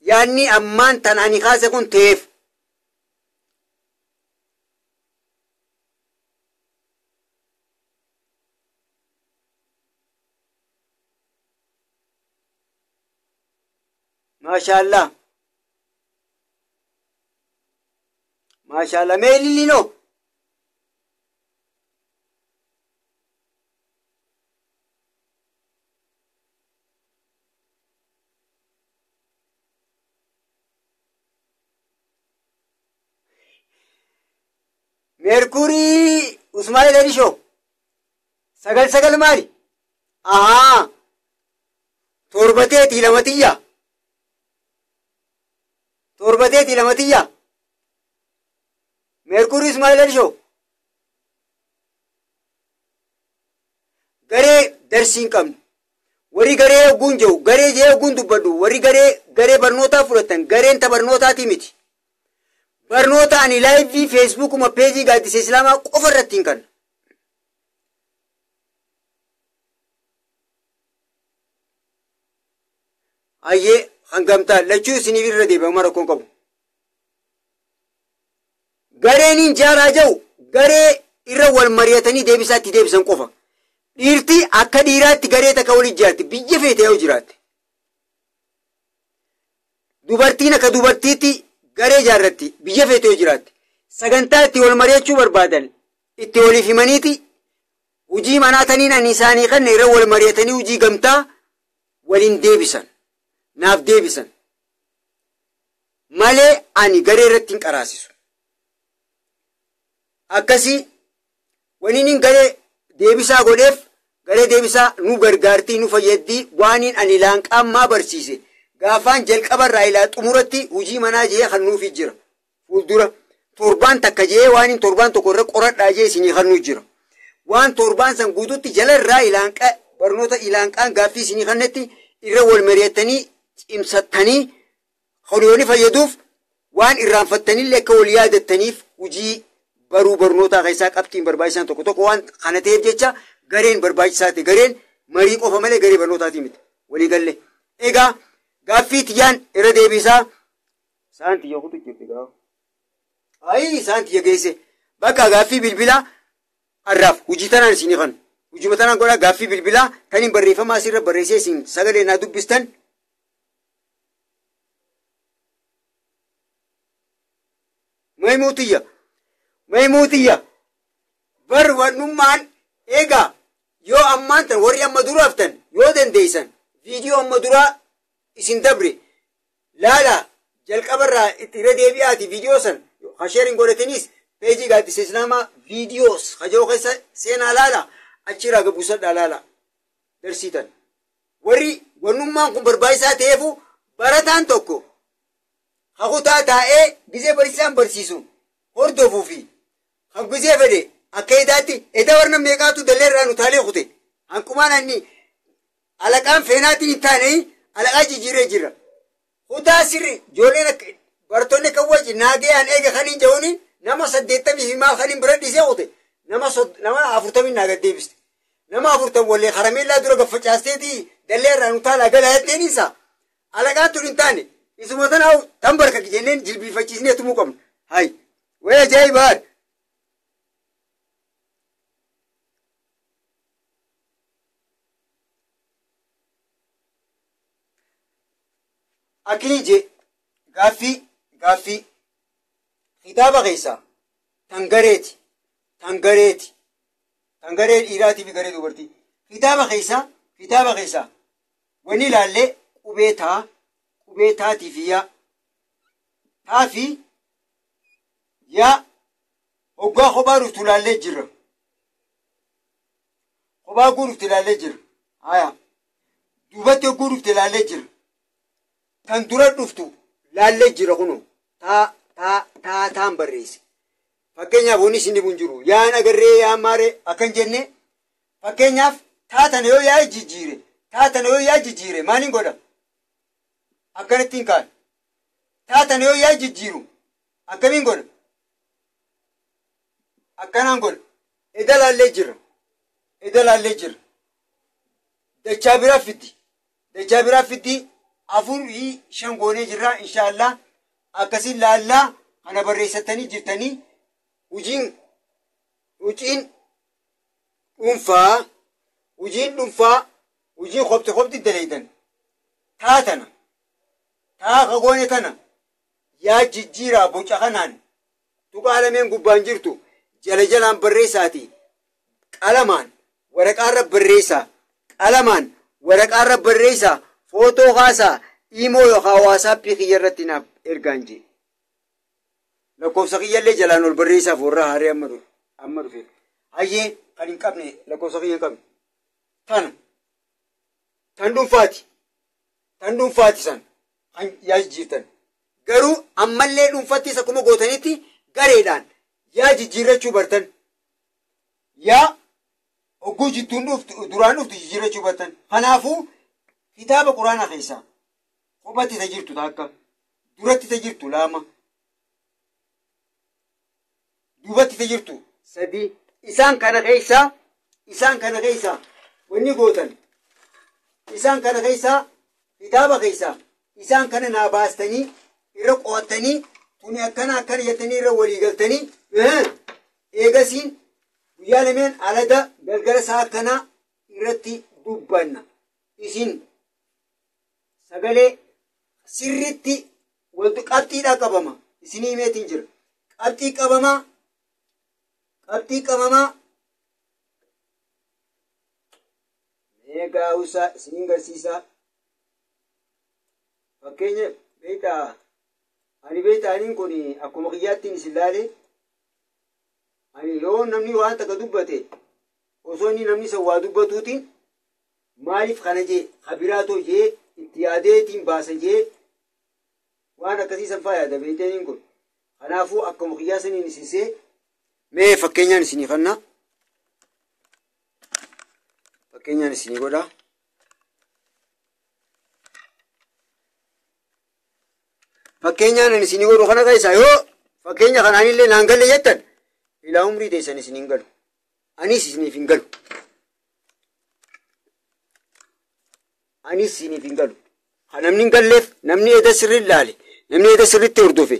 yaanni ammaan tan ani kaase kun ta'eef. Maashaallah. Maashaallah mee ililliinoo. Mercury Usmail Ali Show. Sagal maali? Ahaa. Torbateeti lamatiyya. Mercury Usmail Ali Show. Garee darsiin qabnu. Warri garee oguun jiru, garee jee oguun dubbadhu, warri garee barnootaa fudhatan, gareen ta barnootaatii miti. Barnoota ani laayivii feesbuukuma peejii Gaaddisa Islaamaa qofa irratti hin kan. Ayyee hangamtaa lachuu isiniif irra deebi'ama rakkoon qabu. Gareen hin jaaraa jiru garee irra wal mari'atanii deebisaatti deebisan qofa. Dhiirtii akka dhiiraatti garee takka wal ijaarti biyya feete yoo jiraatte. Dubartiin akka dubartiitti garee jaarratti biyya feete yoo jiraatte. Sagantaa itti wal mari'achuu barbaadan itti waliif himaniiti hujii manaataniin ani isaanii kan irra wal mari'atanii hujii gamtaa waliin deebisan. Naaf deebisan. Malee ani garee irratti hin qaraasisu. Akkasii waniin garee deebisaa godheef garee deebisaa nu gargaartii nu fayyaddii waaniin ani laanqaammaa barsiise gaafaan jalqabarraa ilaa xumuratti hujii manaa jee hannuufi jira. Fuuldura torbaan takka jee waaniin torbaan tokko irra qoradhaa jee isinii hannuu jira. Waan torbaan san guututti jalarraa ilaanqaa barnoota ilaanqaan gaaffii isinii kannetti irra wal mari'attanii cimsattanii horiyoonni fayyaduuf waan irraanfattanillee akka wal yaadattaniif hujii baruu barnootaa keessaa qabxiin barbaachisan tokko waan kana ta'eef jecha gareen barbaachisaa ta'e gareen marii qofa malee garee barnootaatii miti walii galle. Egaa gaaffii tiyyaan irra deebisaa isaan tiyya kutu jirti gaafa. Ayi isaan tiyya geesse bakka gaaffii bilbilaa arraaf hujii tanaan isinii kan hujii tanaan godhaa gaaffii bilbilaa kan hin barreeffamaa asirra barreessee isin sagalee naa dubbistan. Maymutiyya bar wannummaan egaa yoo ammaan tan warri amma duraaf tan yoo dandeeysan viidiyoo amma duraa isin dabre laala jalqabarraa itti irra deebi'aati viidiyoo san hasheerin godhataniis peejii Gaaddisa Islaamaa viidiyoos hajoo keessa seenaa laala achirraa gabbuusadhaa laala darsiitan. Warri wannummaan kun barbaachisaa ta'eefu barataan tokko hakutaa taa'ee gizee barsiisaan barsiisu hordofuu fi hanguzee fedhe akka edaatti eda warna meeqaatu dalleerraa nu taalee kute hanqumaan anni alaqaan feenaatiin hin taane alaqaa jijjiiree jira. Kutaa sirri ijoolleen bartoonni akka wajji naagayaan eega kaniin ja'uuni nama 80 fi maal kaniin bira dhiisee kute nama 40 naaga deebiste. Nama 40 wallee karameellaa dura gaffacaasteetii dalleerraa nu taalaa galaa jetteen isaa alaqaan tun hin taane. Isuma tanaawu tan barka jenneen jilbifachiisnee tumuu qabna. Hay waya ajaa'ibaadha. Akini je gaaffii kitaaba keessaa tan garee dhiiraatii fi garee dubartii kitaaba keessaa wani ilaallee qubee taatii fi taa fi yaa hoggaa kophaa dhuftu ilaallee jirra. Kophaa guuruufti ilaallee jirra. Haya duubatti hogguu dhufte ilaallee jirra. Tan dura dhuftu ilaallee jira kunu taataan barreesse. Fakkeenyaaf wanni isin dhibu hin jiru. Yaan agarree yaan maaree akkan jenne fakkeenyaaf taatana yoo yaa jijjiire taatana yoo yaa jijjiire maaliin godha? Akkanattiin kaan. Taatana yoo yaa jijjiiru akkamiin godha? Akkanaan godha. Edalaallee jira. Edalaallee jira. Dachaa biraa fiddi. Dachaa biraa fiddi. Afurii shan goonee jirra inshaallah. Akkasiin laallaa kana barreessatanii jirtanii hojiin dhuunfaa hojiin qopti daleeydan taatana taaka goone tana yaa jijjiiraa boca kanaan tuqaalameen gubbaan jirtu jala jalaan barreessaati qalamaan waraqaarra barreessaa qalamaan waraqaarra barreessaa footoo kaasaa imoo yookaan waasappii kiyya irratti naaf ergaan jee lakkoofsa kiyyallee jalaan ol barreessaaf warra haaree amma dhufe hayyee kan hin qabne lakkoofsa kiyya hin qabne tan dhuunfaati san kan yaa jijjiirtan garuu ammallee dhuunfattis akkuma gootanitti gareedhaan yaa jijjiirrachuu bartan yaa ogguu jittuun duraan dhuftu jijjiirrachuu bartan kanaafuu kitaaba quraanaa keessaa kophatti ta jirtu takka duratti ta jirtu lama duubatti ta jirtu sadii isaan kana keessaa wanni gootan isaan kana keessaa kitaaba keessaa isaan kana naa baastanii irra qo'attanii tuni akkana jettanii irra walii galtanii eegasiin guyyaa lameen alada galgala isaa akkanaa irratti dubbanna isin sagalee sirritti wanti qabxiidhaa qabama isinii himeetiin jira qabxii qabamaa meegaa usaa isiniin garsiisaa fakkeenya beeytaaniin kun akkuma kiyyaattiin isin laale ani yoo namni waan takka dubbate osoo inni namni san waa dubbatuutiin maaliif kana jee habiraatoo jee itti yaadeetiin baasa jee waan akkasiisan faa yaada beeytaaniin kun kanaafuu akkuma kiyyaa saniin isiisee mee fakkeenyaan isinii kannaa fakkeenyaan isinii godhaa fakkeenyaan isinii godhu kana keessaa yoo fakkeenya kanaanillee naan galle jettan ilaa umrii teessan isiniin galu anis isiniif hin galu kan namni hin galleef namni eda sirri laale namni eda sirritti hordofe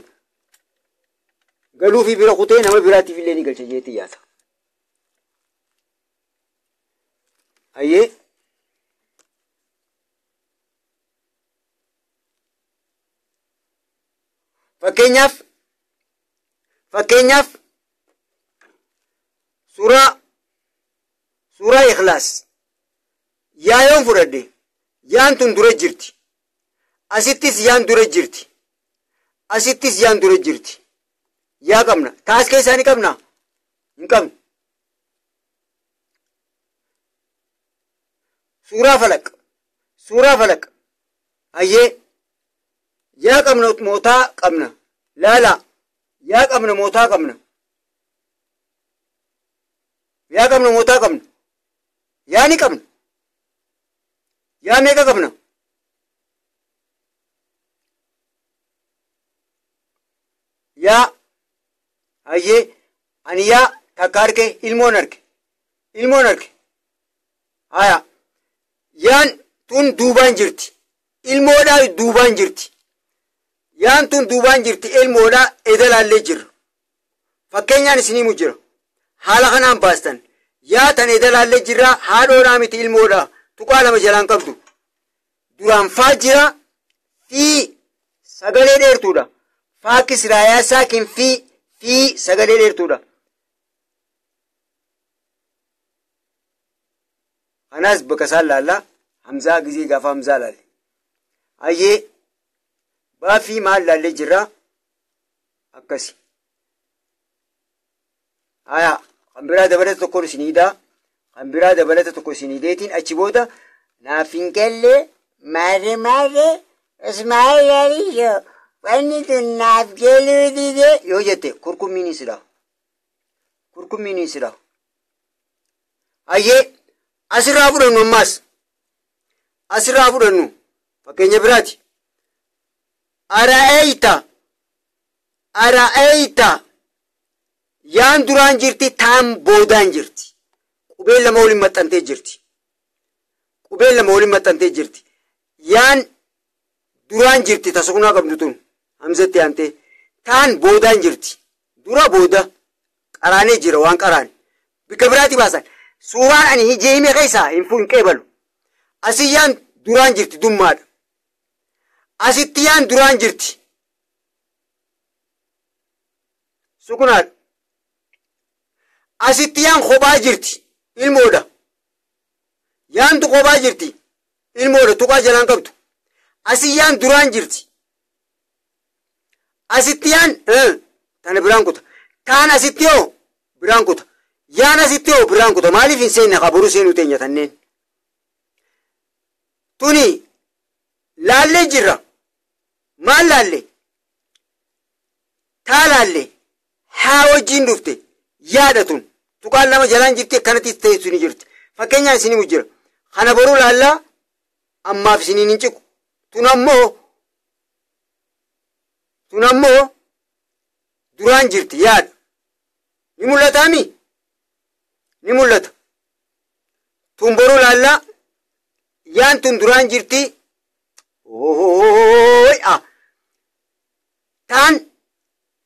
galuu fi bira kutee nama biraatiif illee ni galcha jeetti yaasa. Ayyee fakkeenyaaf suuraa ikhlaas yaa yoon fudhadhe yaan tun dura jirti asittis yaan dura jirti yaa qabna taas keessaa ni qabna hin qabnu suuraa falaq ayyee yaa qabna mootaa qabna laalaa yaa qabna mootaa qabna yaa ni qabna yaa meeqa qabna yaa ayyee ani yaa takka arge ilmoon arge haya yaan tun duubaan jirti ilmoodhaa duubaan jirti yaan tun duubaan jirti ilmoodhaa edalaallee jirra fakkeenyaan isiniimu jira haala kanaan baastan yaa tan edalaallee jirra haadhoodhaa miti ilmoodhaa tuqaa lama jalaan qabdu duraan faa jira fi sagalee dheertuudha faa kisraayaa saakin fi sagalee dheertuudha kanaas bakka isaan laallaa hamzaa gizee gaafa hamzaa laalle ayyee baafii maal laallee jirraa akkasi haya kan biraa dabalata tokko isiniidaa kan biraa dabalata tokko isiniideetiin achi booda naaf hin galle maare ismaa'eeliyo wanni tun naaf galuu dide yoo jette kurkummiin sila. Kurkummiin sila. Ayyee asirraa fudhannu ammaas. Asirraa fudhannu fakkeenya biraati. Ara'eeyta yaan duraan jirti taan boodaan jirti. Qubeen lama waliin maxxantee jirti. Qubeen lama waliin maxxantee jirti. Yaan duraan jirti tasaqunaa qabdu tun hamzatti aantee taan boodaan jirti. Dura booda qaraanee jira waan qaraane. Bika biraati baasan. Suuraan ani hijeeme keessaa hin qeebalu. Asii yaan duraan jirti dummaadha. Asitti yaan duraan jirti. Sukunaadha. Asitti yaan kophaa jirti. Ilmoodha. Yaantu kophaa jirti. Ilmoodha tuqaa jalaan qabdu. Asii yaan duraan jirti. Asitti yaan tana biraan kuta. Taan asitti hoo biraan kuta. Yaan asitti hoo biraan kuta. Maaliif hin seenne qaburuu seenuu teenya tanneen? Tuni laallee jirra. Maal laallee? Taa laallee. Haa wajjiin dhufte. Yaada tun. Tuqaan lama jalaan jirti akkanatti teessu ni jirti. Fakkeenyaa isinii jira. Kana boruu laallaa ammaaf isiniin hin ciqu. Tun ammoo duraan jirti yaada. Ni mul'ataami? Ni mul'ata. Tun boruu laallaa yaan tun duraan jirti. Taan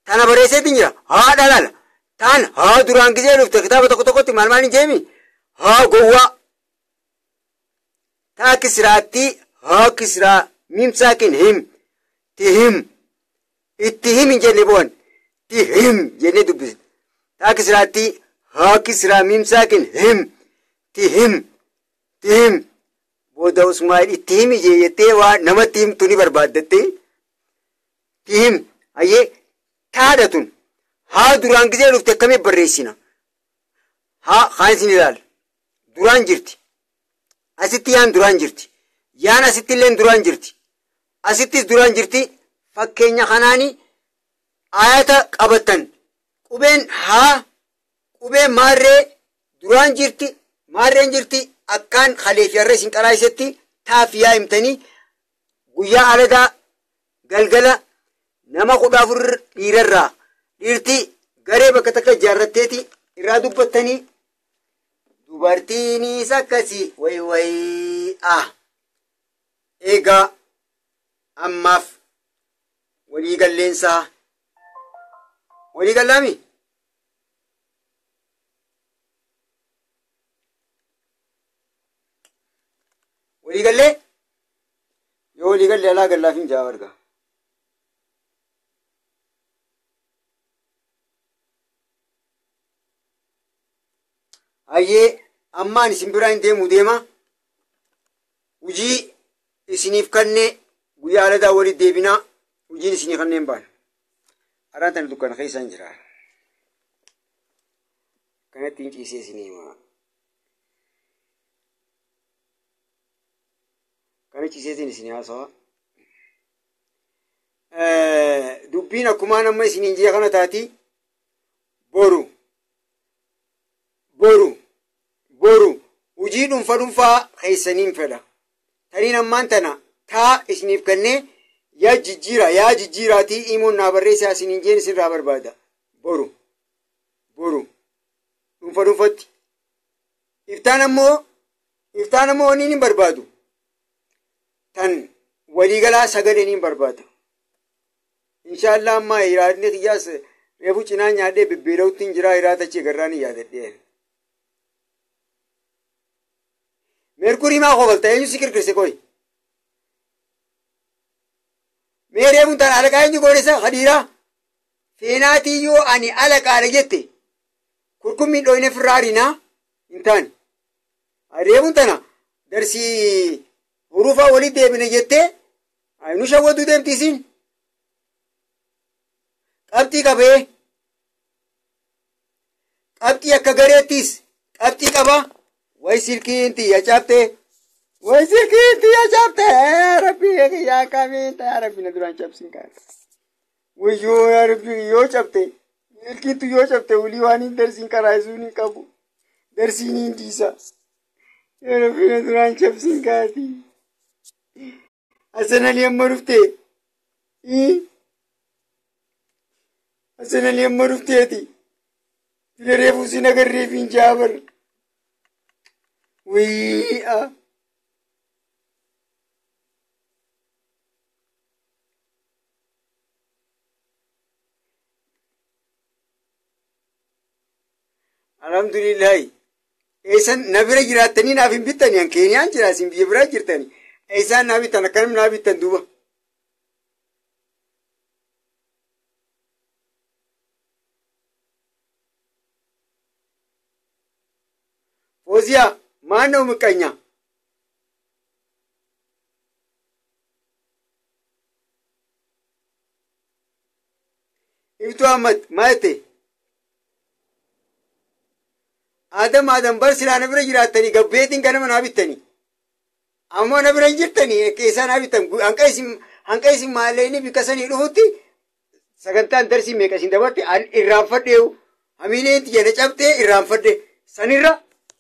tana bareesseetiin jira. Haadha laala. Taan haa duraan gisee dhufte kitaaba tokko tokkotti maal hin jeemi? Haa gowwaa. Taa kisraatti haa kisraa miimsaakin him. Tihim. Itti him hin jenne boon. Tihim jennee dubbise. Taa kisraatti haa kisraa miimsaakin him. Tihim. Tihim. Booda Usmaa'il itti himi jettee waa namatti himtu ni barbaaddattee. Tihim. Ayyee taadha tun. Haa duraan gisee dhufte akkamiin barreessina? Haan isin ilaala. Duraan jirti. Asitti yaan duraan jirti. Yaan asitti illee duraan jirti. Asittis duraan jirti. Fakkeenya kanaani ayata qabattan. Qubeen haa qubeen maarree duraan jirti. Maarreen jirti akkaan kaleef yarree isin qaraayisetti taafiyaa himtanii guyyaa aladaa galgala nama 14 dhiirarraa dhiirti garee bakka takka ijaarratteeti irraa dubbattanii dubartiinis akkasii eegaa ammaaf walii galleensaa walii gallaami walii gallee yoo walii gallee alaa gallaaf hin jaa argaa. Ayyee ammaan isin biraan deemuu deema. Hujii isiniif kannee guyyaa aladaa walitti deebinaa. Hujiin isinii kanneen baan. Araan tani dukkana keessaan jira. Kanatti hin ciisee isinii himaa. Kana ciiseetiin isinii haasawaa. Dubbiin akkumaan amma isiniin ji'a kana taati boru. Hujii dhuunfaa keessaniin fedha. Taniin ammaan tana taa isiniif kannee yaa jijjiiraatii himuun naa barreessaa isiniin jeen isinirraa barbaada. Boru. Dhuunfatti. Iftaan ammoo waniin hin barbaadu. Tan waliigalaa sagaleen hin barbaada. Inshaallah ammaa hiraadni xiyyaas reefu cinaa nyaadhee bibbeelawutti hin jiraa hiraata achii garraan hin yaadadhee. Merkurii maa qobalta eenyu si kirkirse koy. Mee reefuun tan alaqaa eenyu godhesa hadiiraa. Feenaatii yoo ani alaqaadha jette kurkummiin dhoyne firraarinaa hin taane. Reefuun tana darsii hurufaa walitti deebine jettee nu shawwaduu deemtiisiin. Qabxii qabee. Qabxii akka gareettiis qabxii qaba. Way silkiinti ya cabte. Rabbi ya kamiin ta rabbi na duraan cabsin kaan. wayyoo yaa rabbi yoo cabte milkiitu yoo cabte ulii waan hin darsiin karaa isuun hin qabu darsiin hin diisa yaa rabbi na duraan cabsiin kaati asanali amma dhufte asanali amma dhufteeti fila reefuu sin agarreef hin jaabar wayyaa alhamdulillah esan nabira jiraatanii naaf hin bittani an keeniyaan jira isin biyya biraa jirtani esan naa bittan akkanum naa bittan duuba Fozia maanoo miqqanya Ibtu Ahmad maate Adam bar silaa na bira jiraatanii gabbeetiin ganama naa bittanii ammoo na bira hin jirtanii keessaa naa bittan hanqa isin maallee inni bikkasanii dhufutti sagantaan darsii meeqa isin dabarte irraanfadheewu hamiileen tiyya na cabxee irraanfadhe sanirra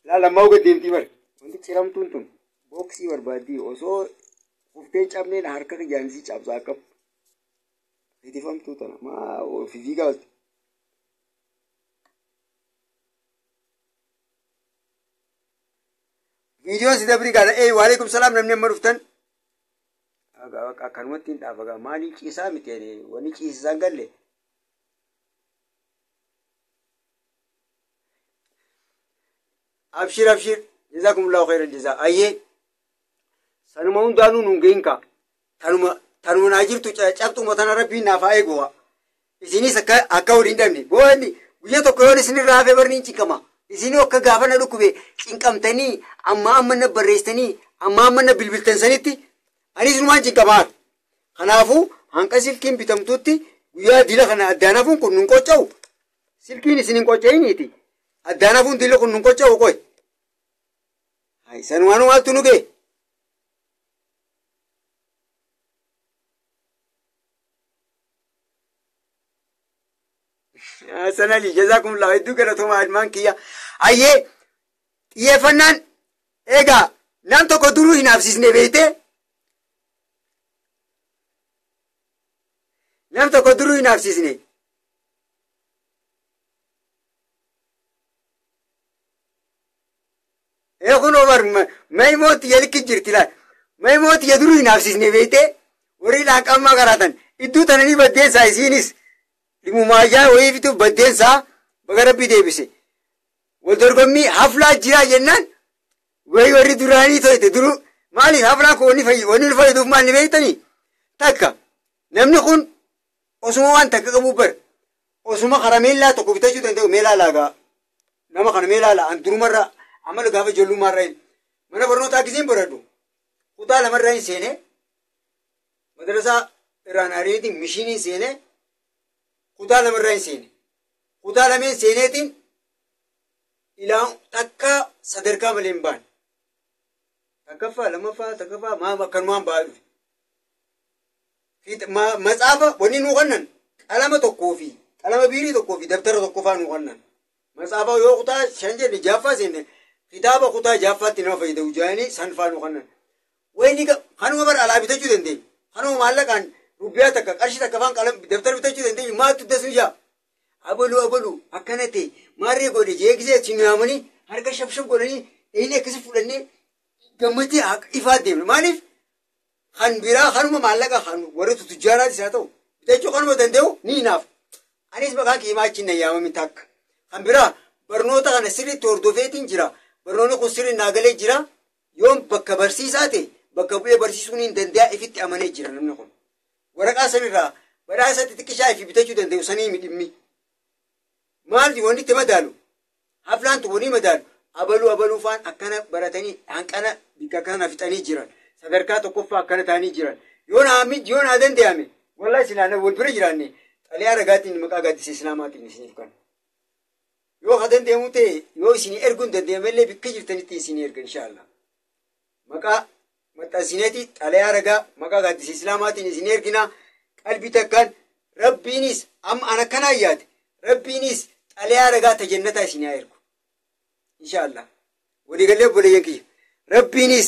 laalammaa uga deemtii bar wanti ciramtuun tun booksii barbaaddii osoo ufteen cabneen harka jaanisii cabsaa qab itifamtuu tana maa fiigaa walte Videoon si dabri gaadha waalaikum salaam namni amma dhuftan akkanumatti hin dhaabagaa maalii ciisaa miti wanni ciisisaan galle abshir jazakumullahu khairal jazaa ayyee sanuma hundaanuu nuun geenka tanuma naa jirtu cabxuma tana rabbiin naaf haa eeguwa isinis akka waliin dhabne boonni guyya tokko yoon isinirraa hafee barni hin cinkama isinii akka gaafa na dhukkube cinqamtanii amma na barreessanii amma na bilbiltensanitti anis numaan cinqamaa kanaafuu hanqa silkiin bitamtutti guyyaa dila kana addaanafuun kun nun qocca'u silkiin isin hin qocca'iniiti addaanafuun dila kun nun qocca'u qoy sanumaanu maaltu nu gee sanali jazakumullahu hedduu galatoomaa ilmaan kiyya ayyee xiyyeeffannaan egaa nam tokko duruu hin hafsisne beeyte nam tokko duruu hin hafsisne kun obar may mooti yalikki jirti la may mooti ya duruu hin hafsisne beeyte warri dhaaqammaa garaatan idduu tananii baddeessaa isiinis limumaajaa wayiifitu baddeensaa baga rabbii deebise wal dorgommii haflaa jiraa jennaan wayi warri duraanii to'ite duruu maaliif haflaan kun wanni nu fayyaduuf maal ni beektanii takka namni kun osuma waan takka qabuu bar osuma karameellaa tokko bitachuu danda'u meelaa laagaa nama kana meelaa laa an durumarraa amala gaafa ijoollummaarraa hin mana barnootaa gisiin baradhu kutaa lamarraa hin seene madrasaa irraan ariitiin mishiiniin seene kutaa lamarraa hin seene kutaa lameen seeneetiin ilaa takka sadarkaa malee hin baane takkaffaa lamaffaa takkaffaa akkanumaan ba'aa dhufe matsaafa wanni nuu kannan qalama tokkoo fi qalama biirii tokkoo fi dabtara tokkoffaa nuu kannan matsaafa yoo kutaa shan jenne jaaffaa seenne kitaaba kutaa jaaffaatti nama fayyadamu jaanii sanfaa nuu kannan wayni kanuma bara alaa bitachuu dandeenya kanuma maallaqaan rubbiyaa takka qarshii takka faan qalam dabtara bitachuu dandeenya maattu dasuu jaa abalu akkana ta'e maarree godhe jeegisee sinyaamanii harka shabshab godhanii inni akkasi fudhannee gammatii ifaa deemne maaliif kan biraa kanuma maallaqa kan warri tujjaaraatis haa ta'u bitachuu kanuma danda'u ni hinaaf anis maqaa kiimaa achiin na yaamamin takka kan biraa barnoota kana sirriitti hordofeetiin jira barnoonni kun sirriin naagalee jira yoon bakka barsiisaa ta'e bakka bu'ee barsiisuun hin danda'a ifitti amanee jira namni kun waraqaa sanirraa badhaasa xixiqqishaa ifi bitachuu danda'u sanii dhimmi maal wanni itti madaalu haflaantu wanni madaalu abaluu faan akkana baratanii hanqana bikka kana fixanii jiran sadarkaa tokkoffaa akkana ta'anii jiran yoon haa danda'ame wallahi silaana wal bira jiraanne xaliyaa ragaatiin maqaa gaaddisa islaamaatiin isiniif kan yoo haa danda'amu ta'e yoo isinii erguun danda'amellee bikka jirtanitti isinii erga inshaallah maqaa maxxansineeti xaliyaa ragaa maqaa gaaddisa islaamaatiin isinii ergina qalbii takkaan rabbiinis amma ana kana yaade rabbiinis xaliyaa ragaa ta jannataa isin yaa ergu inshallah walii galee boleeyyan kiyya rabbiinis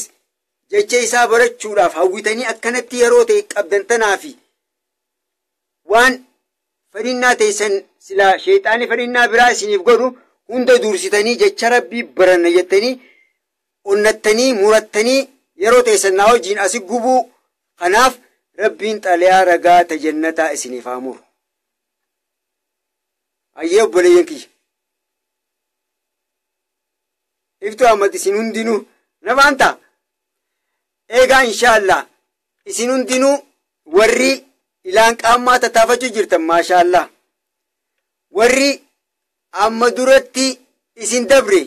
jecha isaa barachuudhaaf hawwitanii akkanatti yeroo ta'e qabdan tanaafi waan fadhinnaa teessan silaa sheexaanii fadhinnaa biraa isiniif godhu hunda dursitanii jecha rabbii baranna jettanii onnattanii murattanii yeroo teessan naa wajjiin asi gubuu kanaaf rabbiin xaliyaa ragaa ta jannataa isiniif haa muru ayyee obboleeyyan kiyya iftu Ahmad isin hundinuu namaan ta'a eegaa inshaallah isin hundinuu warri ilaan qaammaa tattaafachuu jirtan maashaallah warri amma duratti isin dabre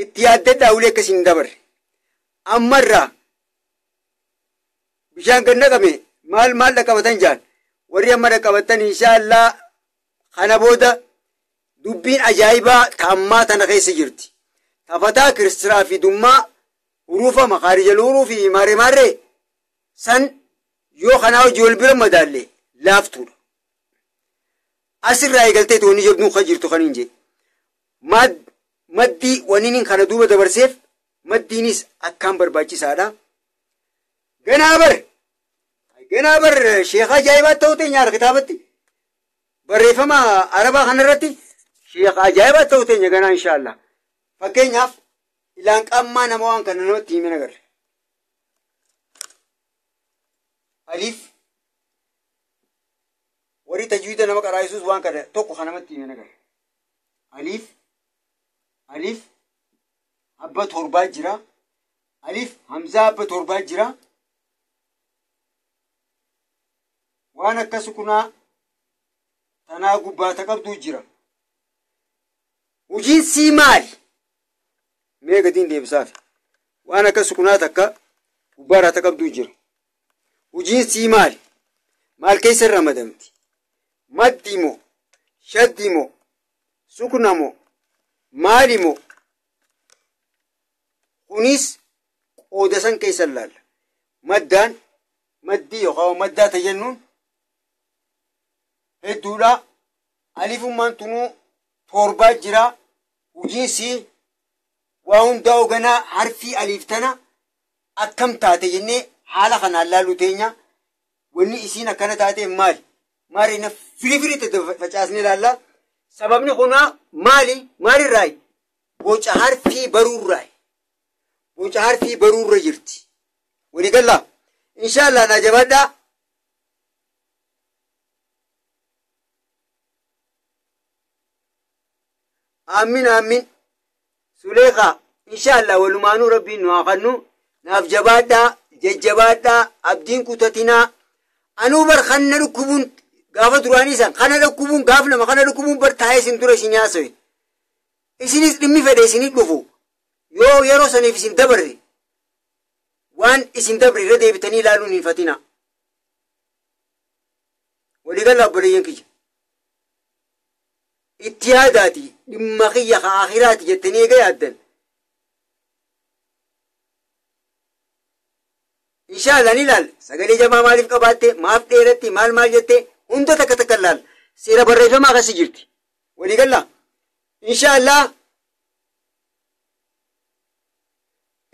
itti yaaddadhaa ulee akka isin dabre ammarraa bishaan gad naqame maal dhaqabatan jaan warri amma dhaqabatan inshaallah kana booda dubbiin ajaa'ibaa taammaa tana keessa jirti tafataa kiristiraa fi dummaa huruufa makaarijal huruufi maaree san yoo kanaa hojii wal bira madaalle laaftuudha asirraa eegaltee toonni jabduun kan jirtu kan hin jee maddii waniin kana duuba dabarseef maddiinis akkaan barbaachisaadha ganaa bar sheekha ajaa'ibaa ta'uu teenya harka kitaabatti barreeffama arabaa kanarratti sheekha ajaa'ibaa ta'uu teenya ganaa inshaallah fakkeenyaaf ilaan qaammaa nama waan kana namatti hime nagarre aliif warri tajwiida nama qaraayisuus waan kana tokko kan namatti hime nagarre aliif abba torbaa jira aliif hamzaa abba torbaa jira waan akkas kunaa tanaa gubbaata qabduu jira hojiin sii maali mee gadiin deebisaaf waan akkas kunaa takka gubbaarata qabduu jira hojiin sii maal keessa ramadamti maddi moo shaddi moo sukuna moo maali moo kunis qooda san keessa laalla maddii yookaan maddaa ta jennuun hedduudha alifummaan tunuu torbaa jira hojiin sii waa hundaa oganaa harfii aliif tana akkam taate jennee haala kanaan laallu teenya wanni isiin akkana taateef maali na firifiritti facaasne laalla sababni kunaa maalirraayi boca harfii baruurra jirti walii gallaa inshaallah na jabaadhaa amin suleekaa inshaallah walumaanuu rabbiin nu haa kennu naaf jabaadhaa jajjabaadhaa abdiin kutatinaa anuu bar kana dhukkubuun gaafa duraanii san kana dhukkubuun gaaf nama kana dhukkubuun bar taa'ee isin tura isin haasawe isinis dhimmi fedhe isinit dhufu yoo yeroo saniif isin dabarre waan isin dabre irra deebitanii ilaaluun hin fatina waliigala obboleeyyan kiyya itti yaadaati dhimma kiyya ka akhiraati jettanii eega yaaddan inshaallah ni laal sagalee jamaa maaliif qabaatte maaf dheeratti maal jette hunda takka laal seera barreeffamaa akkasi jirti waliigala inshaallah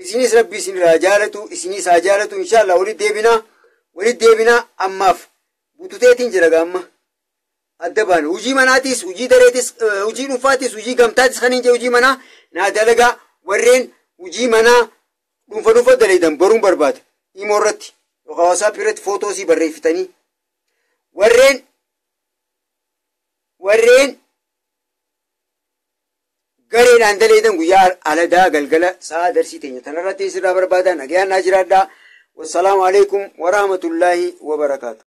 isinis rabbi isin irraa jaalatu isinis haa jaalatu inshaallah walitti deebinaa ammaaf bututeetiin jira gaamma adda baana hujii manaatis hujii dareetis hujii dhuunfaatis hujii gamtaatis kan hin jee hujii manaa naa dalagaa warreen hujii manaa dhuunfa daleedan baruun barbaada imo irratti yookaan waasaap irratti footoosii barreeffitanii warreen gareedhaan daleedan guyyaa aladaa galgala sa'a darsii teenya tanarratti sirraa barbaadan nagayaan naa jiraadhaa wassalaamu alaikum warahmatullaahi wabarakaatu